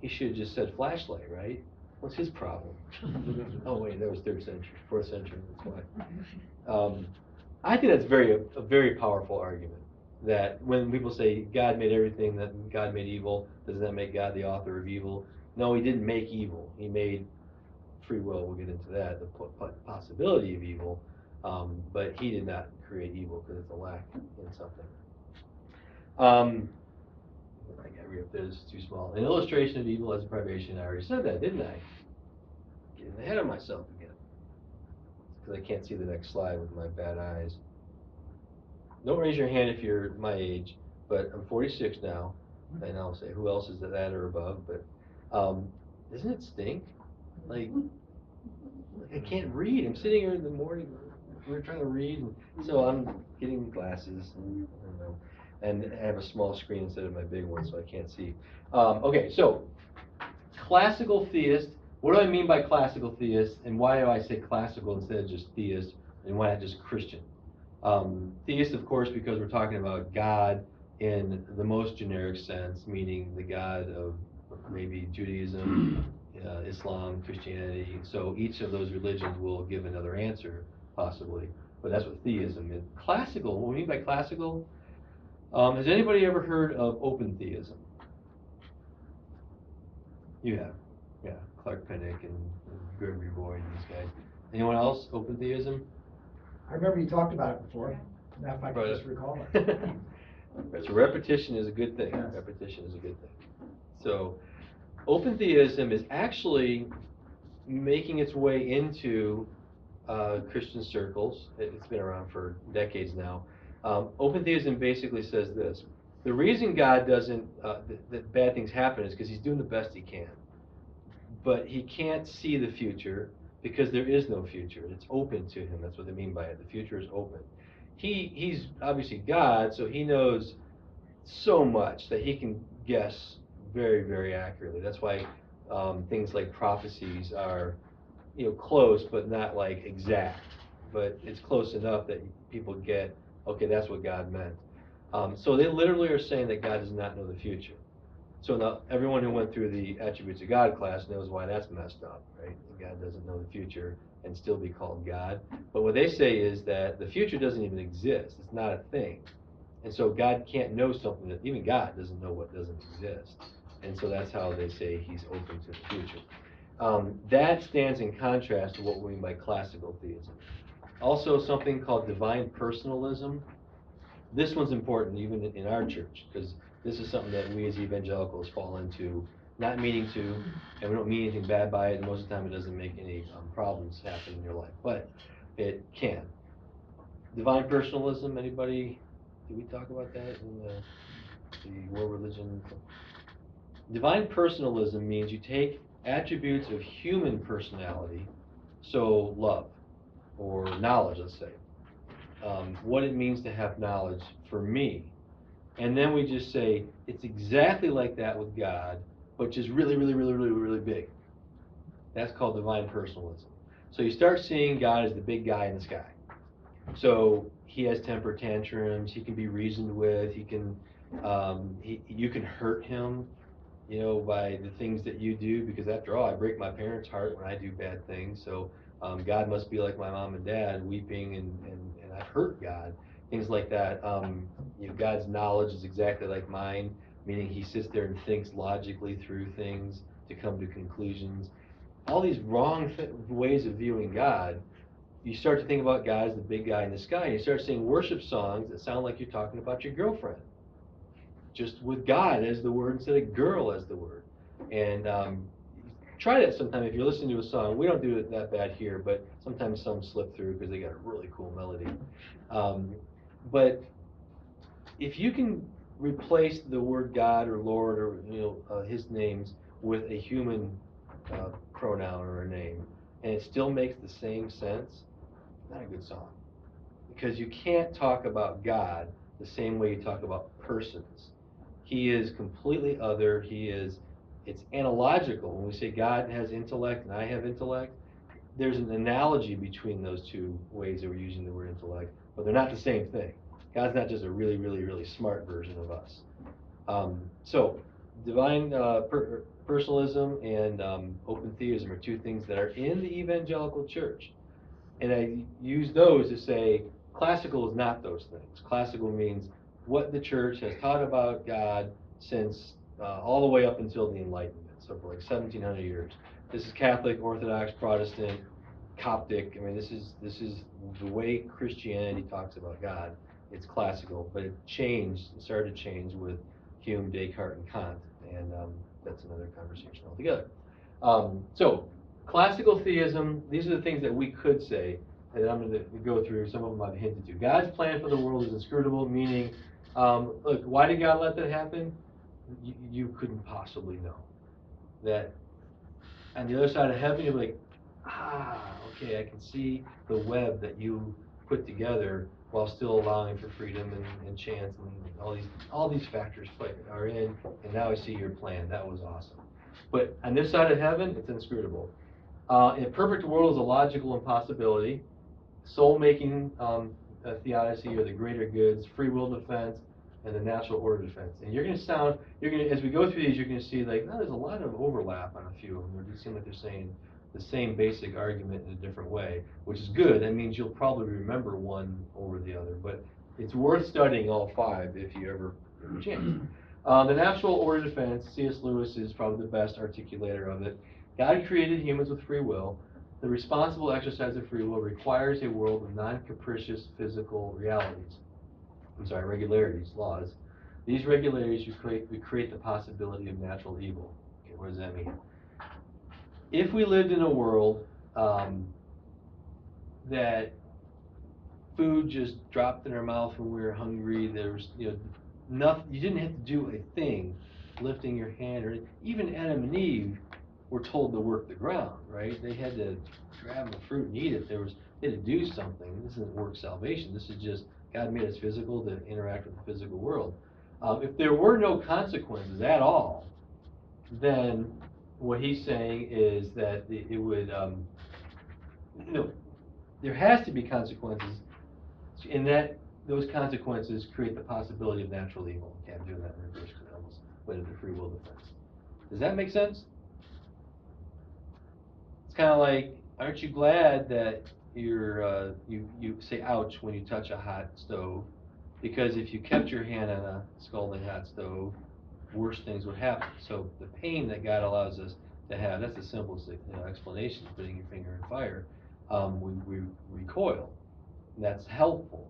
He should have just said flashlight, right? What's his problem? Oh wait, that was 3rd century, 4th century. That's why. I think that's a very powerful argument. That when people say God made everything, that God made evil, doesn't that make God the author of evil? No, he didn't make evil. He made free will. We'll get into that, the possibility of evil, but he did not create evil because it's a lack in something. I got to read up there. This is too small. An illustration of evil as a privation. I already said that, didn't I? Getting ahead of myself again. Because I can't see the next slide with my bad eyes. Don't raise your hand if you're my age, but I'm 46 now, and I'll say who else is at that or above, but doesn't it stink? Like I can't read. I'm sitting here in the morning, we're trying to read, and so I'm getting glasses, and I don't know, and I have a small screen instead of my big one, so I can't see. Okay, so classical theist. What do I mean by classical theist, and why do I say classical instead of just theist, and why not just Christian? Theist, of course, because we're talking about God in the most generic sense, meaning the God of maybe Judaism, Islam, Christianity. So each of those religions will give another answer, possibly. But that's what theism is. Classical, what we mean by classical, has anybody ever heard of open theism? You have. Yeah, Clark Pinnock and Gregory Boyd and these guys. Anyone else? Open theism? I remember you talked about it before. Now if I can just recall it. Right, so repetition is a good thing. Yes. Repetition is a good thing. So open theism is actually making its way into Christian circles. It's been around for decades now. Open theism basically says this: the reason God doesn't, that bad things happen is because he's doing the best he can. But he can't see the future because there is no future. It's open to him. That's what they mean by it. The future is open. He's obviously God, so he knows so much that he can guess very, very accurately. That's why things like prophecies are, close, but not like exact. But it's close enough that people get, okay, that's what God meant. So they literally are saying that God does not know the future. So now everyone who went through the Attributes of God class knows why that's messed up, right? God doesn't know the future and still be called God. But what they say is that the future doesn't even exist. It's not a thing. And so God can't know something that even God doesn't know what doesn't exist. And so that's how they say he's open to the future. That stands in contrast to what we mean by classical theism. Also something called divine personalism. This one's important even in our church, because this is something that we as evangelicals fall into, not meaning to, and we don't mean anything bad by it, and most of the time it doesn't make any problems happen in your life, but it can. Divine personalism, anybody, did we talk about that in the world religion? Divine personalism means you take attributes of human personality, so love, or knowledge, let's say, what it means to have knowledge for me. And then we just say, it's exactly like that with God, but just really, really, really, really, really big. That's called divine personalism. So you start seeing God as the big guy in the sky. So he has temper tantrums, he can be reasoned with, you can hurt him, by the things that you do, because after all, I break my parents' heart when I do bad things. So God must be like my mom and dad, weeping, and I hurt God. Things like that. God's knowledge is exactly like mine, meaning he sits there and thinks logically through things to come to conclusions. All these wrong ways of viewing God you start to think about God as the big guy in the sky, and you start singing worship songs that sound like you're talking about your girlfriend, just with God as the word instead of girl as the word. And try that sometime if you're listening to a song. We don't do it that bad here, but sometimes some slip through because they got a really cool melody. But if you can replace the word God or Lord or His names with a human pronoun or a name, and it still makes the same sense, not a good song. Because you can't talk about God the same way you talk about persons. He is completely other. It's analogical. When we say God has intellect and I have intellect, there's an analogy between those two ways that we're using the word intellect, but they're not the same thing. God's not just a really, really, really smart version of us. So, divine personalism and open theism are two things that are in the evangelical church. And I use those to say classical is not those things. Classical means what the church has taught about God since all the way up until the Enlightenment, so for like 1700 years. This is Catholic, Orthodox, Protestant, Coptic. I mean, this is the way Christianity talks about God. It's classical, but it started to change with Hume, Descartes, and Kant, and that's another conversation altogether. So, classical theism, these are the things that we could say, and I'm going to go through, some of them I've hinted to. God's plan for the world is inscrutable, meaning, look, why did God let that happen? You couldn't possibly know. That on the other side of heaven, you're like, okay, I can see the web that you put together while still allowing for freedom and chance and all these factors are in, and now I see your plan. That was awesome. But on this side of heaven, it's inscrutable. A perfect world is a logical impossibility. Soul-making theodicy or the greater goods, free will defense, and the natural order defense. And as we go through these, you're going to see like, there's a lot of overlap on a few of them. It seems like they're saying the same basic argument in a different way, which is good. That means you'll probably remember one over the other. But it's worth studying all five if you ever get a chance. The natural order defense, C.S. Lewis is probably the best articulator of it. God created humans with free will. The responsible exercise of free will requires a world of non-capricious physical regularities, laws. These regularities create the possibility of natural evil. Okay, what does that mean? If we lived in a world that food just dropped in our mouth when we were hungry, there was nothing, you didn't have to do a thing, lifting your hand, or even Adam and Eve were told to work the ground, right? They had to grab the fruit and eat it. They had to do something. This isn't work salvation. This is just God made us physical to interact with the physical world. If there were no consequences at all, then what he's saying is that it would, there has to be consequences, in that those consequences create the possibility of natural evil. Okay, I'm doing that in reverse because I almost went into free will defense. Does that make sense? It's kind of like, aren't you glad that you say ouch when you touch a hot stove? Because if you kept your hand on a scalding hot stove, worse things would happen. So the pain that God allows us to have, that's the simplest explanation, putting your finger in fire. We recoil. And that's helpful.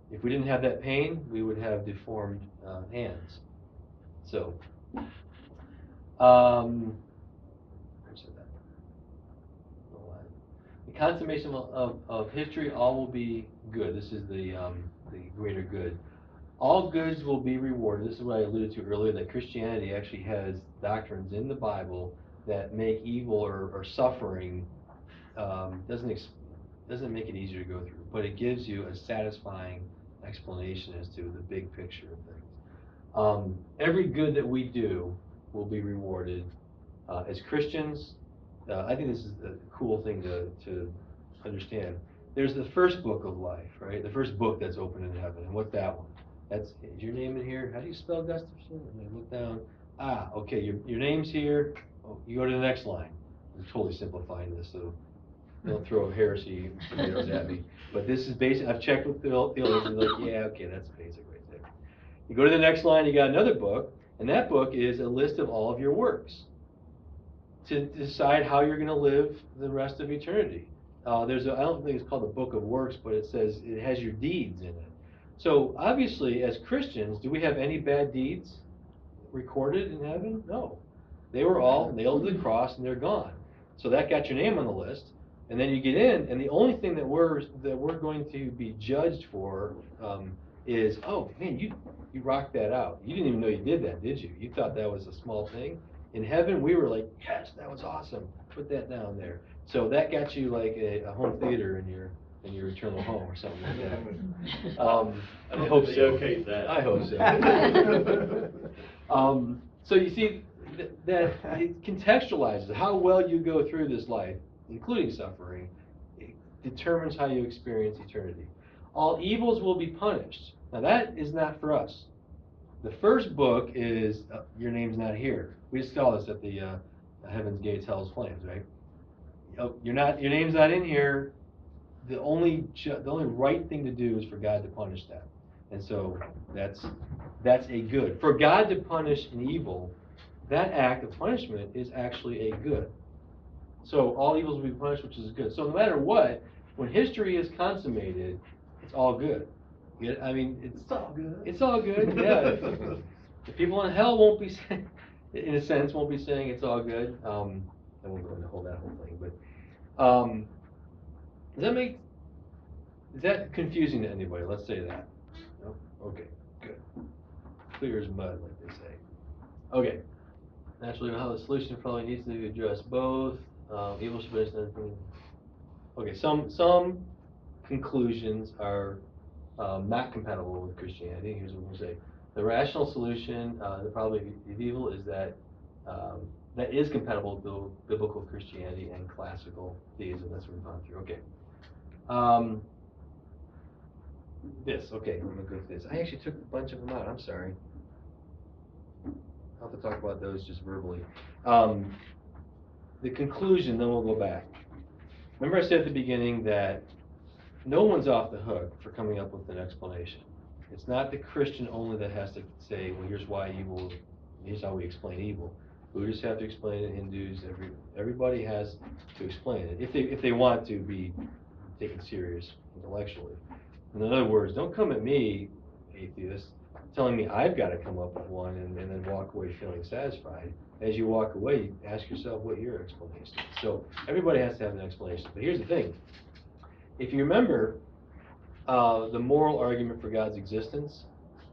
If we didn't have that pain, we would have deformed hands. So, the consummation of history, all will be good. This is the greater good. All goods will be rewarded. This is what I alluded to earlier, that Christianity actually has doctrines in the Bible that make evil or suffering, doesn't make it easier to go through, but it gives you a satisfying explanation as to the big picture of things. Every good that we do will be rewarded. As Christians, I think this is a cool thing to understand. There's the first book of life, right? The first book that's open in heaven. And what's that one? Is your name in here? How do you spell Gustafson? And I look down. Okay, your name's here. Oh, you go to the next line. I'm totally simplifying this, so don't throw heresy tomatoes at me. But this is basic. I've checked with theologians, like, yeah, okay, that's basic right there. You go to the next line, you got another book, and that book is a list of all of your works to decide how you're going to live the rest of eternity. I don't think it's called the Book of Works, but it says it has your deeds in it. So obviously, as Christians, do we have any bad deeds recorded in heaven? No. They were all nailed to the cross and they're gone. So that got your name on the list. And then you get in, and the only thing that we're going to be judged for is, oh man, you rocked that out. You didn't even know you did that, did you? You thought that was a small thing. In heaven, we were like, yes, that was awesome. Put that down there. So that got you like a home theater in your eternal home or something like that. I hope so. okayed that. I hope so. So you see that it contextualizes how well you go through this life, including suffering. It determines how you experience eternity. All evils will be punished. Now that is not for us. The first book is Your Name's Not Here. We just call this at the Heaven's Gates, Hell's Flames, right? Your name's not in here. The only right thing to do is for God to punish that, and so that's a good. For God to punish an evil, that act of punishment is actually a good. So all evils will be punished, which is good. So no matter what, when history is consummated, it's all good. I mean, it's all good. It's all good. Yeah. The people in hell won't be, in a sense, won't be saying it's all good. I won't go into that whole thing, but is that confusing to anybody? Let's say that. No? Okay, good. Clear as mud, like they say. Okay. Naturally, how the solution probably needs to address both evil, and everything. Okay, some conclusions are not compatible with Christianity. Here's what we'll say: the rational solution, the probability of evil, is that that is compatible with biblical Christianity and classical theism. That's what we've gone through. Okay. Okay, I'm gonna go through this. I actually took a bunch of them out. I'm sorry. I'll have to talk about those just verbally. The conclusion, then we'll go back. Remember I said at the beginning that no one's off the hook for coming up with an explanation. It's not the Christian only that has to say, well, here's why evil, here's how we explain evil. Buddhists have to explain it, Hindus, everybody has to explain it, if they want to be taken serious intellectually. In other words, don't come at me, atheist, telling me I've got to come up with one and then walk away feeling satisfied. As you walk away, you ask yourself what your explanation is. So everybody has to have an explanation. But here's the thing. If you remember the moral argument for God's existence,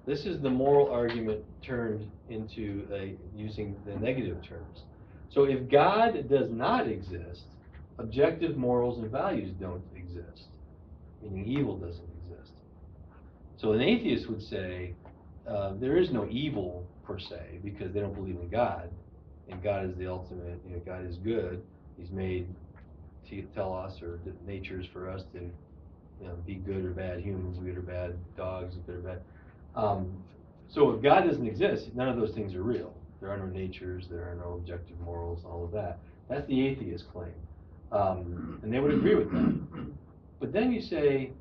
this is the moral argument turned into using the negative terms. So if God does not exist, objective morals and values don't exist, meaning evil doesn't exist. So an atheist would say there is no evil per se because they don't believe in God, and God is the ultimate. God is good. He's made to tell us, or nature is for us to be good or bad humans, good or bad dogs, good or bad. So if God doesn't exist, none of those things are real. There are no natures, there are no objective morals, all of that. That's the atheist claim. And they would agree with that. But then you say,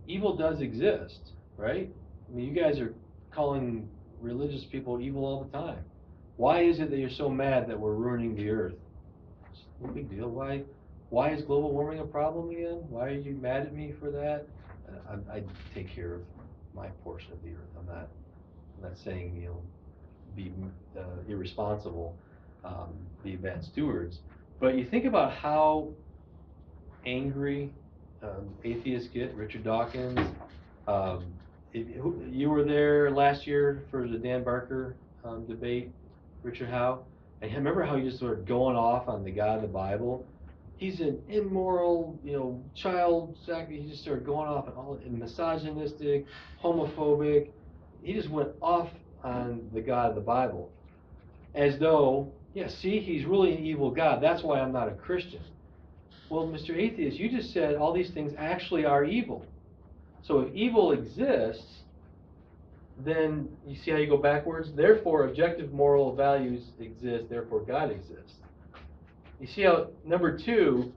evil does exist, right? I mean, you guys are calling religious people evil all the time. Why is it that you're so mad that we're ruining the earth? It's no big deal. Why is global warming a problem again? Why are you mad at me for that? I take care of my portion of the earth. I'm not saying, be irresponsible, be bad stewards. But you think about how angry atheists get. Richard Dawkins. You were there last year for the Dan Barker debate, Richard Howe. And remember how he just sort of going off on the God of the Bible? He's an immoral, child sacrifice. He just started going off and misogynistic, homophobic. He just went off on the God of the Bible, as though, see, he's really an evil God. That's why I'm not a Christian. Well, Mr. Atheist, you just said all these things actually are evil. So if evil exists, then you see how you go backwards? Therefore, objective moral values exist, therefore God exists. You see how, number two,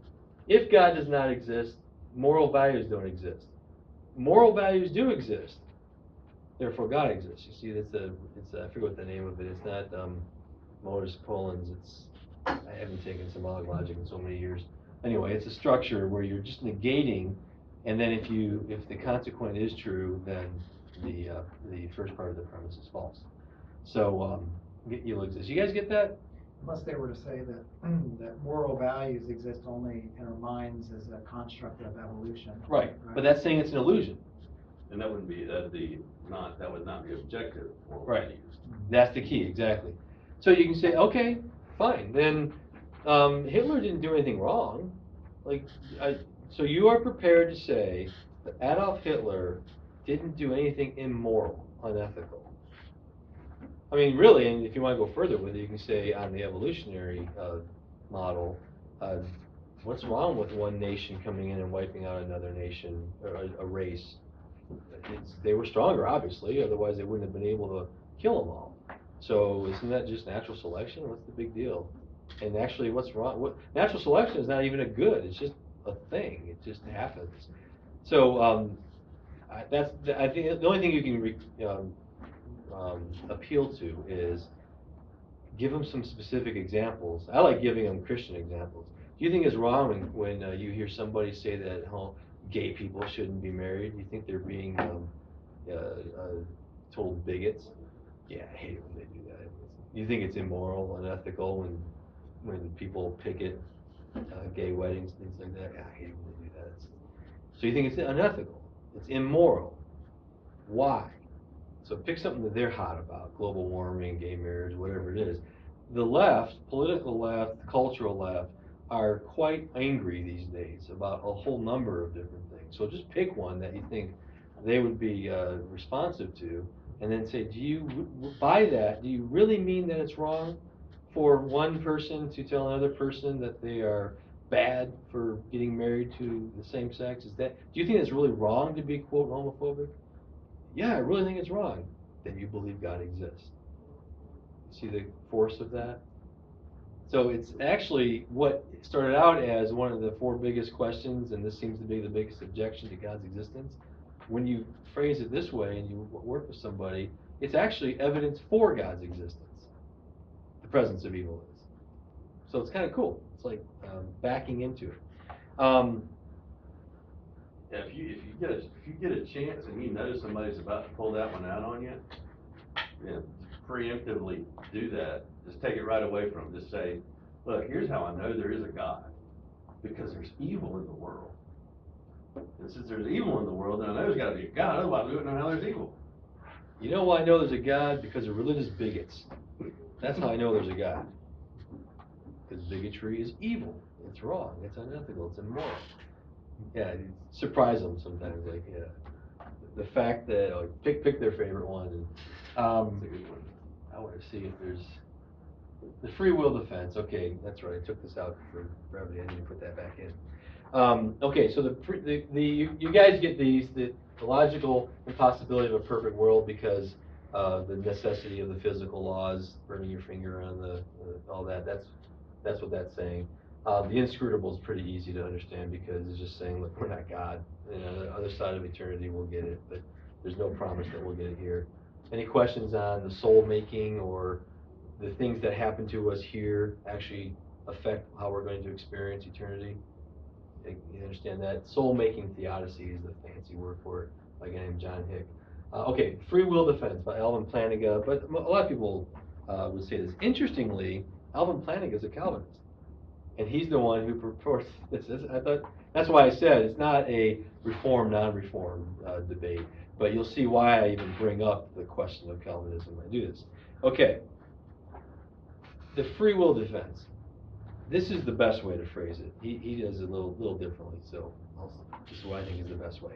if God does not exist, moral values don't exist. Moral values do exist, therefore God exists. You see, it's I forget what the name of it is. It's not Modus Ponens. I haven't taken symbolic logic in so many years. Anyway, it's a structure where you're just negating, and then if the consequent is true, then the first part of the premise is false. So, you'll exist. You guys get that? Unless they were to say that, that moral values exist only in our minds as a construct of evolution. Right, but that's saying it's an illusion. And that would not be objective moral Right. values. That's the key, exactly. So you can say, okay, fine, then, Hitler didn't do anything wrong. Like, so you are prepared to say that Adolf Hitler didn't do anything immoral, unethical. I mean, really, and if you want to go further with it, you can say on the evolutionary model, what's wrong with one nation coming in and wiping out another nation, or a race? They were stronger, obviously, otherwise they wouldn't have been able to kill them all. So isn't that just natural selection? What's the big deal? And actually, what's wrong? Natural selection is not even a good, it's just a thing, it just happens. So I think the only thing you can appeal to is give them some specific examples. I like giving them Christian examples. Do you think it's wrong when you hear somebody say that gay people shouldn't be married? Do you think they're being total bigots? Yeah, I hate it when they do that. You think it's immoral, unethical when people picket gay weddings, things like that? Yeah, I hate it when they do that. So you think it's unethical, it's immoral. Why? So pick something that they're hot about, global warming, gay marriage, whatever it is. The left, political left, cultural left, are quite angry these days about a whole number of different things. So just pick one that you think they would be responsive to, and then say, by that, do you really mean that it's wrong for one person to tell another person that they are bad for getting married to the same sex? Do you think it's really wrong to be, quote, homophobic? Yeah, I really think it's wrong. Then you believe God exists. See the force of that? So it's actually what started out as one of the 4 biggest questions, and this seems to be the biggest objection to God's existence. When you phrase it this way and you work with somebody, it's actually evidence for God's existence. The presence of evil is. So it's kind of cool. It's like backing into it. Yeah, if you get a chance and you know somebody's about to pull that one out on you, preemptively do that. Just take it right away from them. Just say, look, here's how I know there is a God. Because there's evil in the world. And since there's evil in the world, then I know there's got to be a God. Otherwise, we wouldn't know how there's evil. You know why I know there's a God? Because of religious bigots. That's how I know there's a God. Because bigotry is evil. It's wrong. It's unethical. It's immoral. Yeah, surprise them sometimes. Like, yeah, the fact that pick their favorite one. And That's a good one. I want to see if there's the free will defense. Okay, that's right. I took this out for brevity. I need to put that back in. Okay, so you guys get the logical impossibility of a perfect world because the necessity of the physical laws, burning your finger on all that. That's what that's saying. The inscrutable is pretty easy to understand because it's just saying, look, we're not God. On the other side of eternity, we'll get it, but there's no promise that we'll get it here. Any questions on the soul making or the things that happen to us here actually affect how we're going to experience eternity? You understand that? Soul making theodicy is the fancy word for it, by a guy named John Hick. Okay, Free Will Defense by Alvin Plantinga, but a lot of people would say this. Interestingly, Alvin Plantinga is a Calvinist. And he's the one who purports this. I thought that's why I said it's not a reform, non-reform debate. But you'll see why I even bring up the question of Calvinism when I do this. Okay, the free will defense. This is the best way to phrase it. He does it a little differently. So this is what I think is the best way.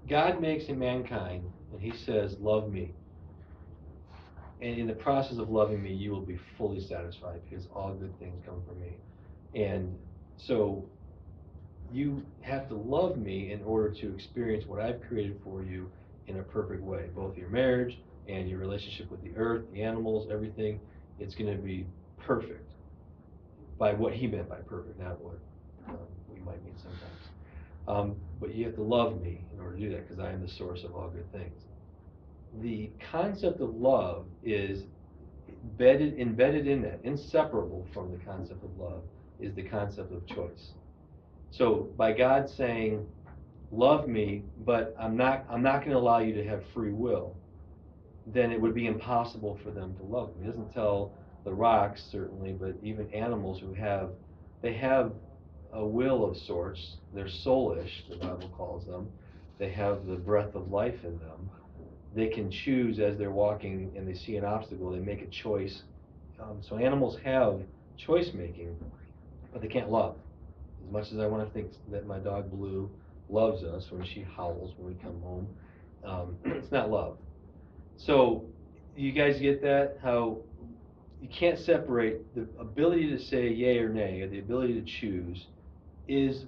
God makes mankind, and He says, "Love me." And in the process of loving me, you will be fully satisfied because all good things come from me. And so you have to love me in order to experience what I've created for you in a perfect way. Both your marriage and your relationship with the earth, the animals, everything. It's going to be perfect by what He meant by perfect, not what we might mean sometimes. But you have to love me in order to do that because I am the source of all good things. The concept of love is embedded in that, inseparable from the concept of love, is the concept of choice. So by God saying, love me, but I'm not going to allow you to have free will, then it would be impossible for them to love me. He doesn't tell the rocks, certainly, but even animals they have a will of sorts. They're soulish, the Bible calls them. They have the breath of life in them. They can choose as they're walking and they see an obstacle, they make a choice. So animals have choice making, but they can't love. As much as I want to think that my dog Blue loves us when she howls when we come home, it's not love. So you guys get that? How you can't separate the ability to say yay or nay, or the ability to choose, is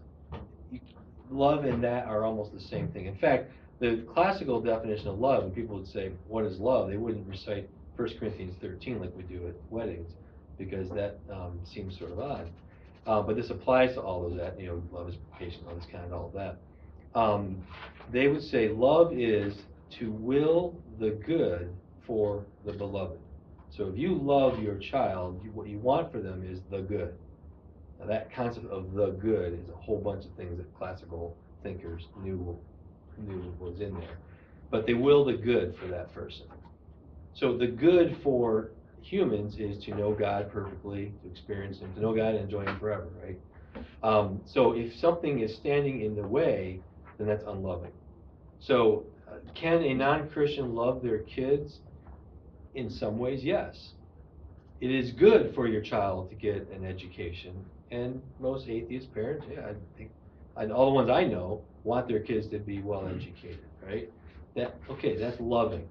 love and that are almost the same thing. In fact, the classical definition of love, when people would say, what is love? They wouldn't recite 1 Corinthians 13 like we do at weddings, because that seems sort of odd. But this applies to all of that, love is patient, love is kind, all of that. They would say love is to will the good for the beloved. So if you love your child, what you want for them is the good. Now that concept of the good is a whole bunch of things that classical thinkers knew was in there. But they will the good for that person. So the good for humans is to know God perfectly, to experience Him, to know God and enjoy Him forever, right? So if something is standing in the way, then that's unloving. So can a non-Christian love their kids? In some ways, yes. It is good for your child to get an education, and most atheist parents, I think, all the ones I know, want their kids to be well educated, right? That's loving.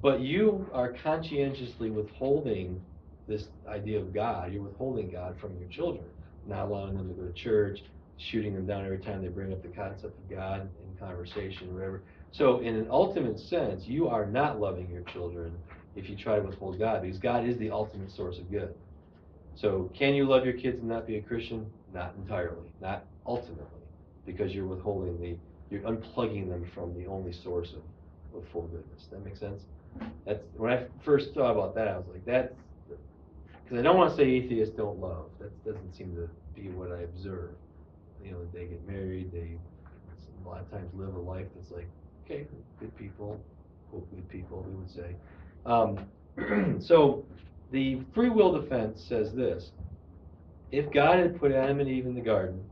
But you are conscientiously withholding this idea of God. You're withholding God from your children, not allowing them to go to church, shooting them down every time they bring up the concept of God in conversation, or whatever. So in an ultimate sense, you are not loving your children if you try to withhold God, because God is the ultimate source of good. So can you love your kids and not be a Christian? Not entirely, not ultimately, because you're you're unplugging them from the only source of full goodness. That makes sense? That's when I first thought about that, I was like, that's because I don't want to say atheists don't love. That doesn't seem to be what I observe. They get married, they a lot of times live a life that's like, okay, good people, quote, good people, we would say. So the free will defense says this: if God had put Adam and Eve in the garden,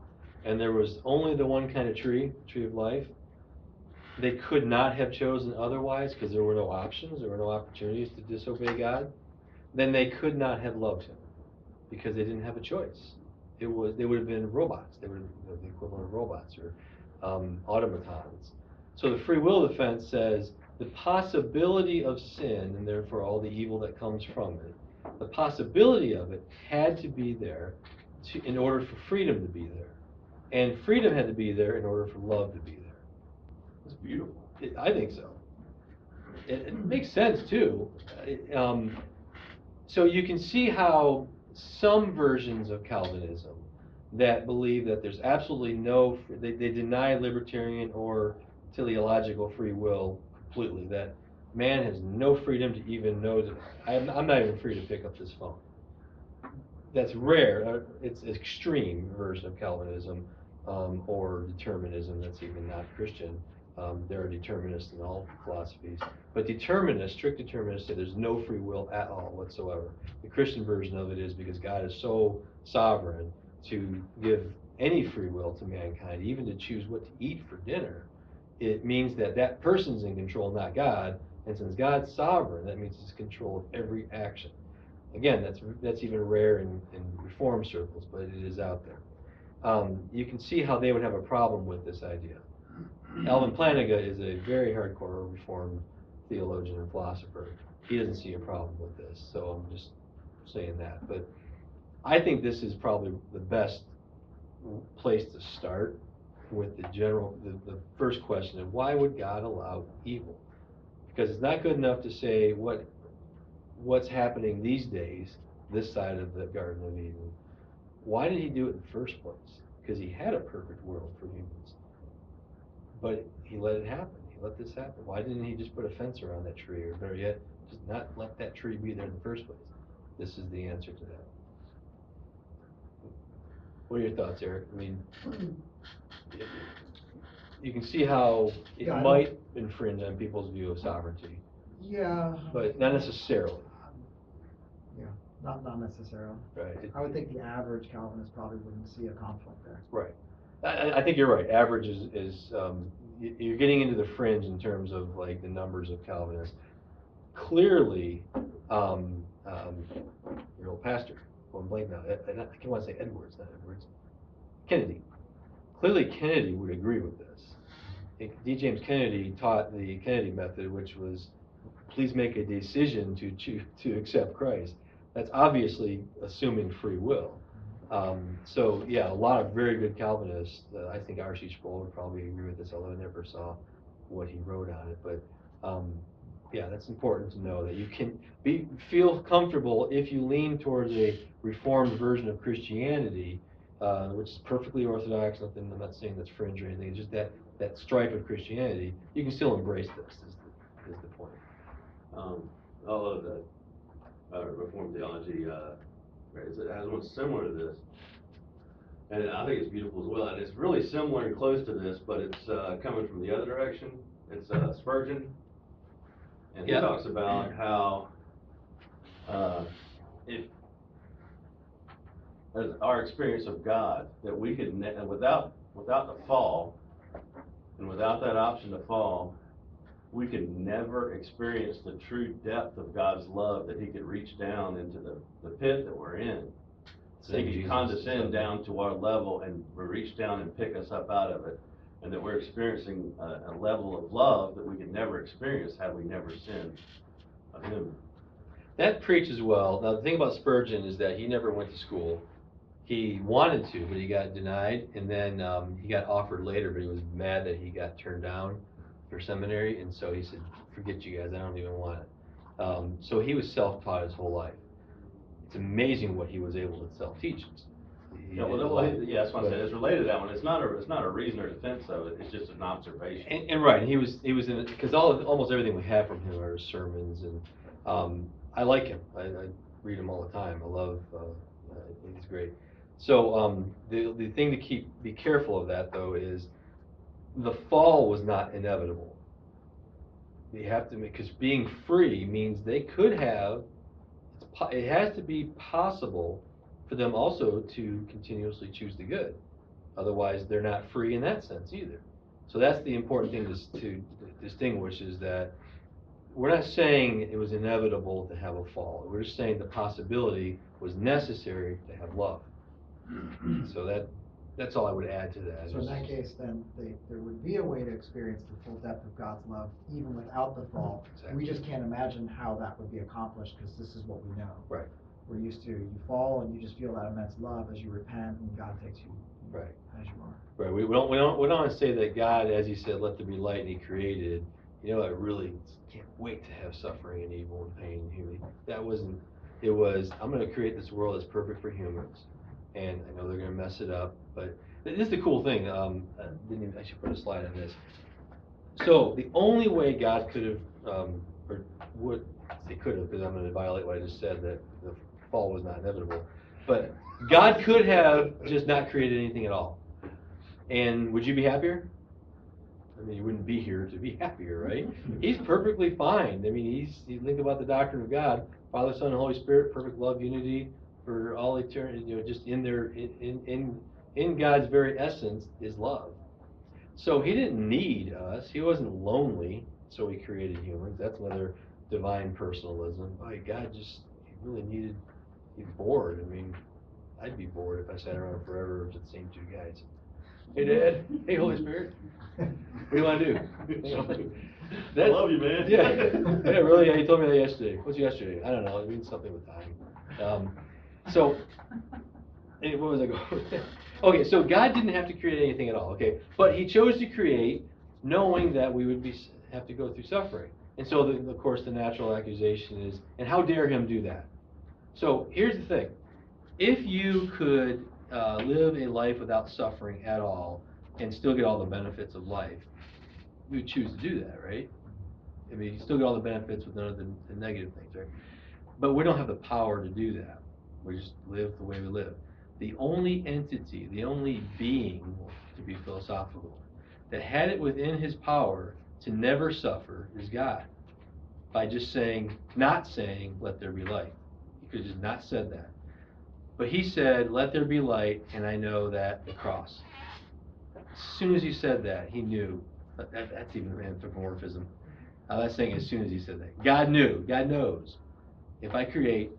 and there was only the one kind of tree of life, they could not have chosen otherwise because there were no options, there were no opportunities to disobey God, then they could not have loved Him because they didn't have a choice. They would have been robots. They would have been the equivalent of robots or automatons. So the free will defense says the possibility of sin, and therefore all the evil that comes from it, the possibility of it had to be there in order for freedom to be there. And freedom had to be there in order for love to be there. It's beautiful. I think so. It makes sense too. So you can see how some versions of Calvinism that believe that there's absolutely they deny libertarian or teleological free will completely, that man has no freedom to even know that I'm not even free to pick up this phone. That's rare. It's an extreme version of Calvinism or determinism that's even not Christian. There are determinists in all philosophies. But strict determinists say there's no free will at all whatsoever. The Christian version of it is because God is so sovereign to give any free will to mankind, even to choose what to eat for dinner. It means that person's in control, not God. And since God's sovereign, that means He's in control of every action. Again, that's even rare in Reform circles, but it is out there. You can see how they would have a problem with this idea. Alvin Plantinga is a very hardcore Reformed theologian and philosopher. He doesn't see a problem with this, so I'm just saying that. But I think this is probably the best place to start with the first question of why would God allow evil? Because it's not good enough to say what's happening these days, this side of the Garden of Eden. Why did He do it in the first place? Because He had a perfect world for humans. But He let it happen. He let this happen. Why didn't He just put a fence around that tree, or better yet, just not let that tree be there in the first place? This is the answer to that. What are your thoughts, Eric? I mean, you can see how it Yeah, I don't- might infringe on people's view of sovereignty, Yeah. but not necessarily, Yeah, not necessarily. right? I would think the average Calvinist probably wouldn't see a conflict there. Right. I think you're right. Average is you're getting into the fringe in terms of like the numbers of Calvinists. Clearly, your old pastor, well, I'm blank now, I want to say Edwards, not Edwards, Kennedy. Clearly Kennedy would agree with this. D. James Kennedy taught the Kennedy method, which was please make a decision to accept Christ. That's obviously assuming free will. So yeah, a lot of very good Calvinists, I think R.C. Sproul would probably agree with this, although I never saw what he wrote on it, but yeah, that's important to know that you can feel comfortable if you lean towards a reformed version of Christianity, which is perfectly orthodox. Nothing, I'm not saying that's fringe or anything. It's just that stripe of Christianity. You can still embrace this. Is the point? Although the Reformed theology it has one similar to this, and I think it's beautiful as well. And it's really similar and close to this, but it's coming from the other direction. It's Spurgeon. And he talks about how if as our experience of God, that we could without the fall, and without that option to fall, we could never experience the true depth of God's love, that he could reach down into the pit that we're in. So he could condescend down to our level and reach down and pick us up out of it. And that we're experiencing a level of love that we could never experience had we never sinned of him. That preaches well. Now the thing about Spurgeon is that he never went to school. He wanted to, but he got denied, and then he got offered later, but he was mad that he got turned down for seminary, and so he said, forget you guys, I don't even want it. So he was self-taught his whole life. It's amazing what he was able to self-teach. Yeah, that's why I said it's related to that one. It's not a reason or defense of it. It's just an observation. And right, he was in it because almost everything we have from him are his sermons, and I like him. I read him all the time. I love. He's great. So the thing to be careful of that though is the fall was not inevitable. You have to because being free means they could have. It has to be possible for them also to continuously choose the good. Otherwise, they're not free in that sense either. So that's the important thing to distinguish is that we're not saying it was inevitable to have a fall. We're just saying the possibility was necessary to have love. So that's all I would add to that. So in that case, then, there would be a way to experience the full depth of God's love even without the fall. Exactly. We just can't imagine how that would be accomplished because this is what we know. Right. We're used to, you fall and you just feel that immense love as you repent and God takes you Right. as you are. Right. We don't want to say that God, as he said, let there be light, and he created. You know, I really can't wait to have suffering and evil and pain and humility. That wasn't. It was, I'm going to create this world that's perfect for humans. And I know they're going to mess it up, but this is the cool thing. I should put a slide on this. So the only way God could have, or would, they could have, because I'm going to violate what I just said, that the fall was not inevitable. But God could have just not created anything at all. And would you be happier? I mean, you wouldn't be here to be happier, right? He's perfectly fine. I mean, you think about the doctrine of God, Father, Son, and Holy Spirit, perfect love, unity for all eternity. You know, just in there, in God's very essence is love. So he didn't need us. He wasn't lonely, so he created humans. That's another divine personalism. Oh, God just he really needed. He's bored. I mean, I'd be bored if I sat around forever with the same two guys. Hey, Dad. Hey, Holy Spirit. What do you want to do? I love you, man. Yeah, yeah, really. Yeah, he told me that yesterday. What's yesterday? I don't know. It means something with time. So, what was I going? Okay, so God didn't have to create anything at all. Okay, but He chose to create, knowing that we would have to go through suffering. And so, of course, the natural accusation is, and how dare Him do that? So here's the thing: if you could live a life without suffering at all and still get all the benefits of life, you would choose to do that, right? I mean, you still get all the benefits with none of the negative things, right? But we don't have the power to do that. We just live the way we live. the only entity, the only being, to be philosophical, that had it within his power to never suffer is God. By just not saying, let there be light. He could have just not said that. But he said, let there be light, and I know that the cross. As soon as he said that, he knew. That's even anthropomorphism. I'm not saying as soon as he said that. God knew. God knows. If I create,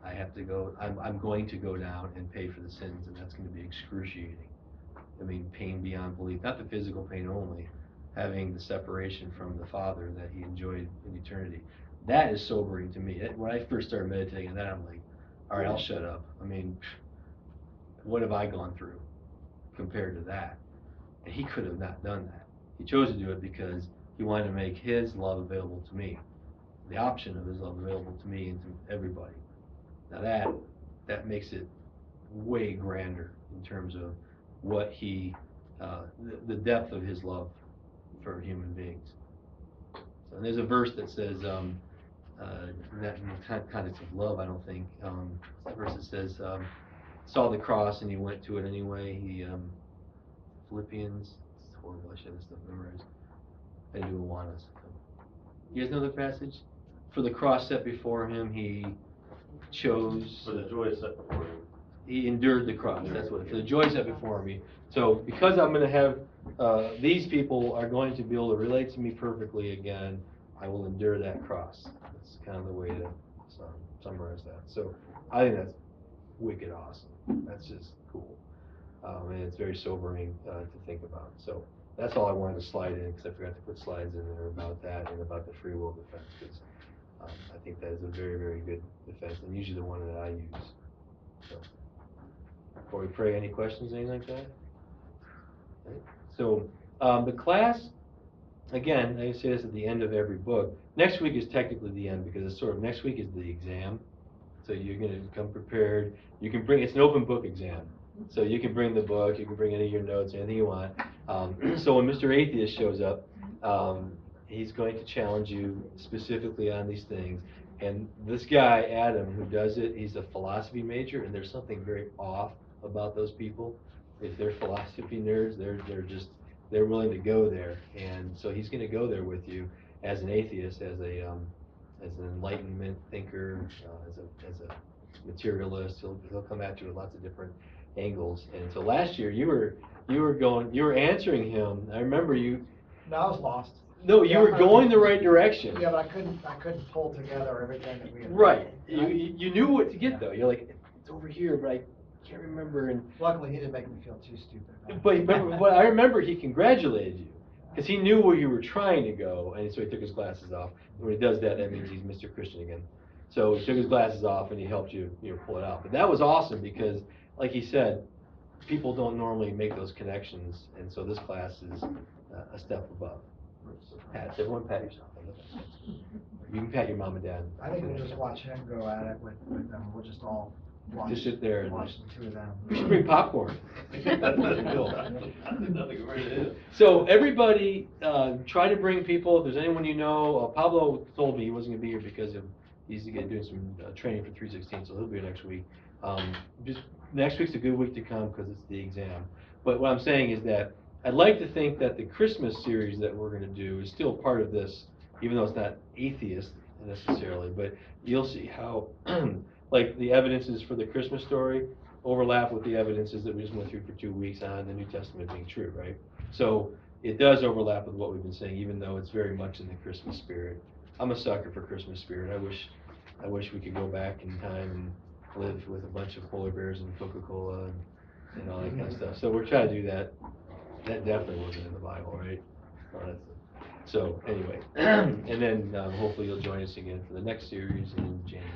I have to go, I'm going to go down and pay for the sins, and that's going to be excruciating. I mean, pain beyond belief. Not the physical pain only, having the separation from the Father that he enjoyed in eternity. That is sobering to me. When I first started meditating on that, I'm like, all right, I'll shut up. I mean, what have I gone through compared to that? And he could have not done that. He chose to do it because he wanted to make his love available to me. The option of his love available to me and to everybody. Now that makes it way grander in terms of what the depth of his love for human beings. So, and there's a verse that says, not in the context of love, I don't think, it's a verse that says, saw the cross and he went to it anyway. Philippians, it's horrible, I should have this stuff memorized. I do want us. You guys know the passage? For the cross set before him, he chose. For the joy set before him. He endured the cross. That's what. For the joy set before me. So because I'm going to have these people are going to be able to relate to me perfectly again, I will endure that cross. That's kind of the way to summarize that. So I think that's wicked awesome. That's just cool. And it's very sobering to think about. So that's all I wanted to slide in, because I forgot to put slides in there about that and about the free will defense, because I think that is a very, very good defense, and usually the one that I use. So, before we pray, any questions, anything like that? Okay. So the class, again, I say this at the end of every book. Next week is technically the end, because it's sort of, next week is the exam. So you're going to come prepared. You can bring, it's an open book exam. So you can bring the book, you can bring any of your notes, anything you want. So when Mr. Atheist shows up, he's going to challenge you specifically on these things. And this guy, Adam, who does it, he's a philosophy major, and there's something very off about those people. If they're philosophy nerds, they're willing to go there. And so he's going to go there with you as an atheist, as an enlightenment thinker, as a materialist. He'll come at you with lots of different angles. And so last year you were answering him. I remember you. No, I was lost. No, you were going the right direction. Yeah, but I couldn't pull together everything that we had. Right. You knew what to get though. You're like, it's over here, but I can't remember. And luckily, he didn't make me feel too stupid. But I remember he congratulated you, because he knew where you were trying to go, and so he took his glasses off. And when he does that, that means he's Mr. Christian again. So he took his glasses off and he helped you, pull it out. But that was awesome because, like he said, people don't normally make those connections, and so this class is a step above. Pat, everyone pat yourself. You can pat your mom and dad. I think we'll just watch him go at it with them. We'll just all watch. Just sit there and watch the two of them. We should bring popcorn. Nothing where it is. So everybody, try to bring people. If there's anyone you know, Pablo told me he wasn't going to be here because he's doing some training for 316, so he'll be here next week. Just next week's a good week to come because it's the exam. But what I'm saying is that I'd like to think that the Christmas series that we're going to do is still part of this, even though it's not atheist necessarily. But you'll see how, like, the evidences for the Christmas story overlap with the evidences that we just went through for 2 weeks on the New Testament being true, right? So it does overlap with what we've been saying, even though it's very much in the Christmas spirit. I'm a sucker for Christmas spirit. I wish we could go back in time and live with a bunch of polar bears and Coca-Cola and all that kind of stuff. So we're trying to do that. That definitely wasn't in the Bible, right? So anyway, and then hopefully you'll join us again for the next series in January.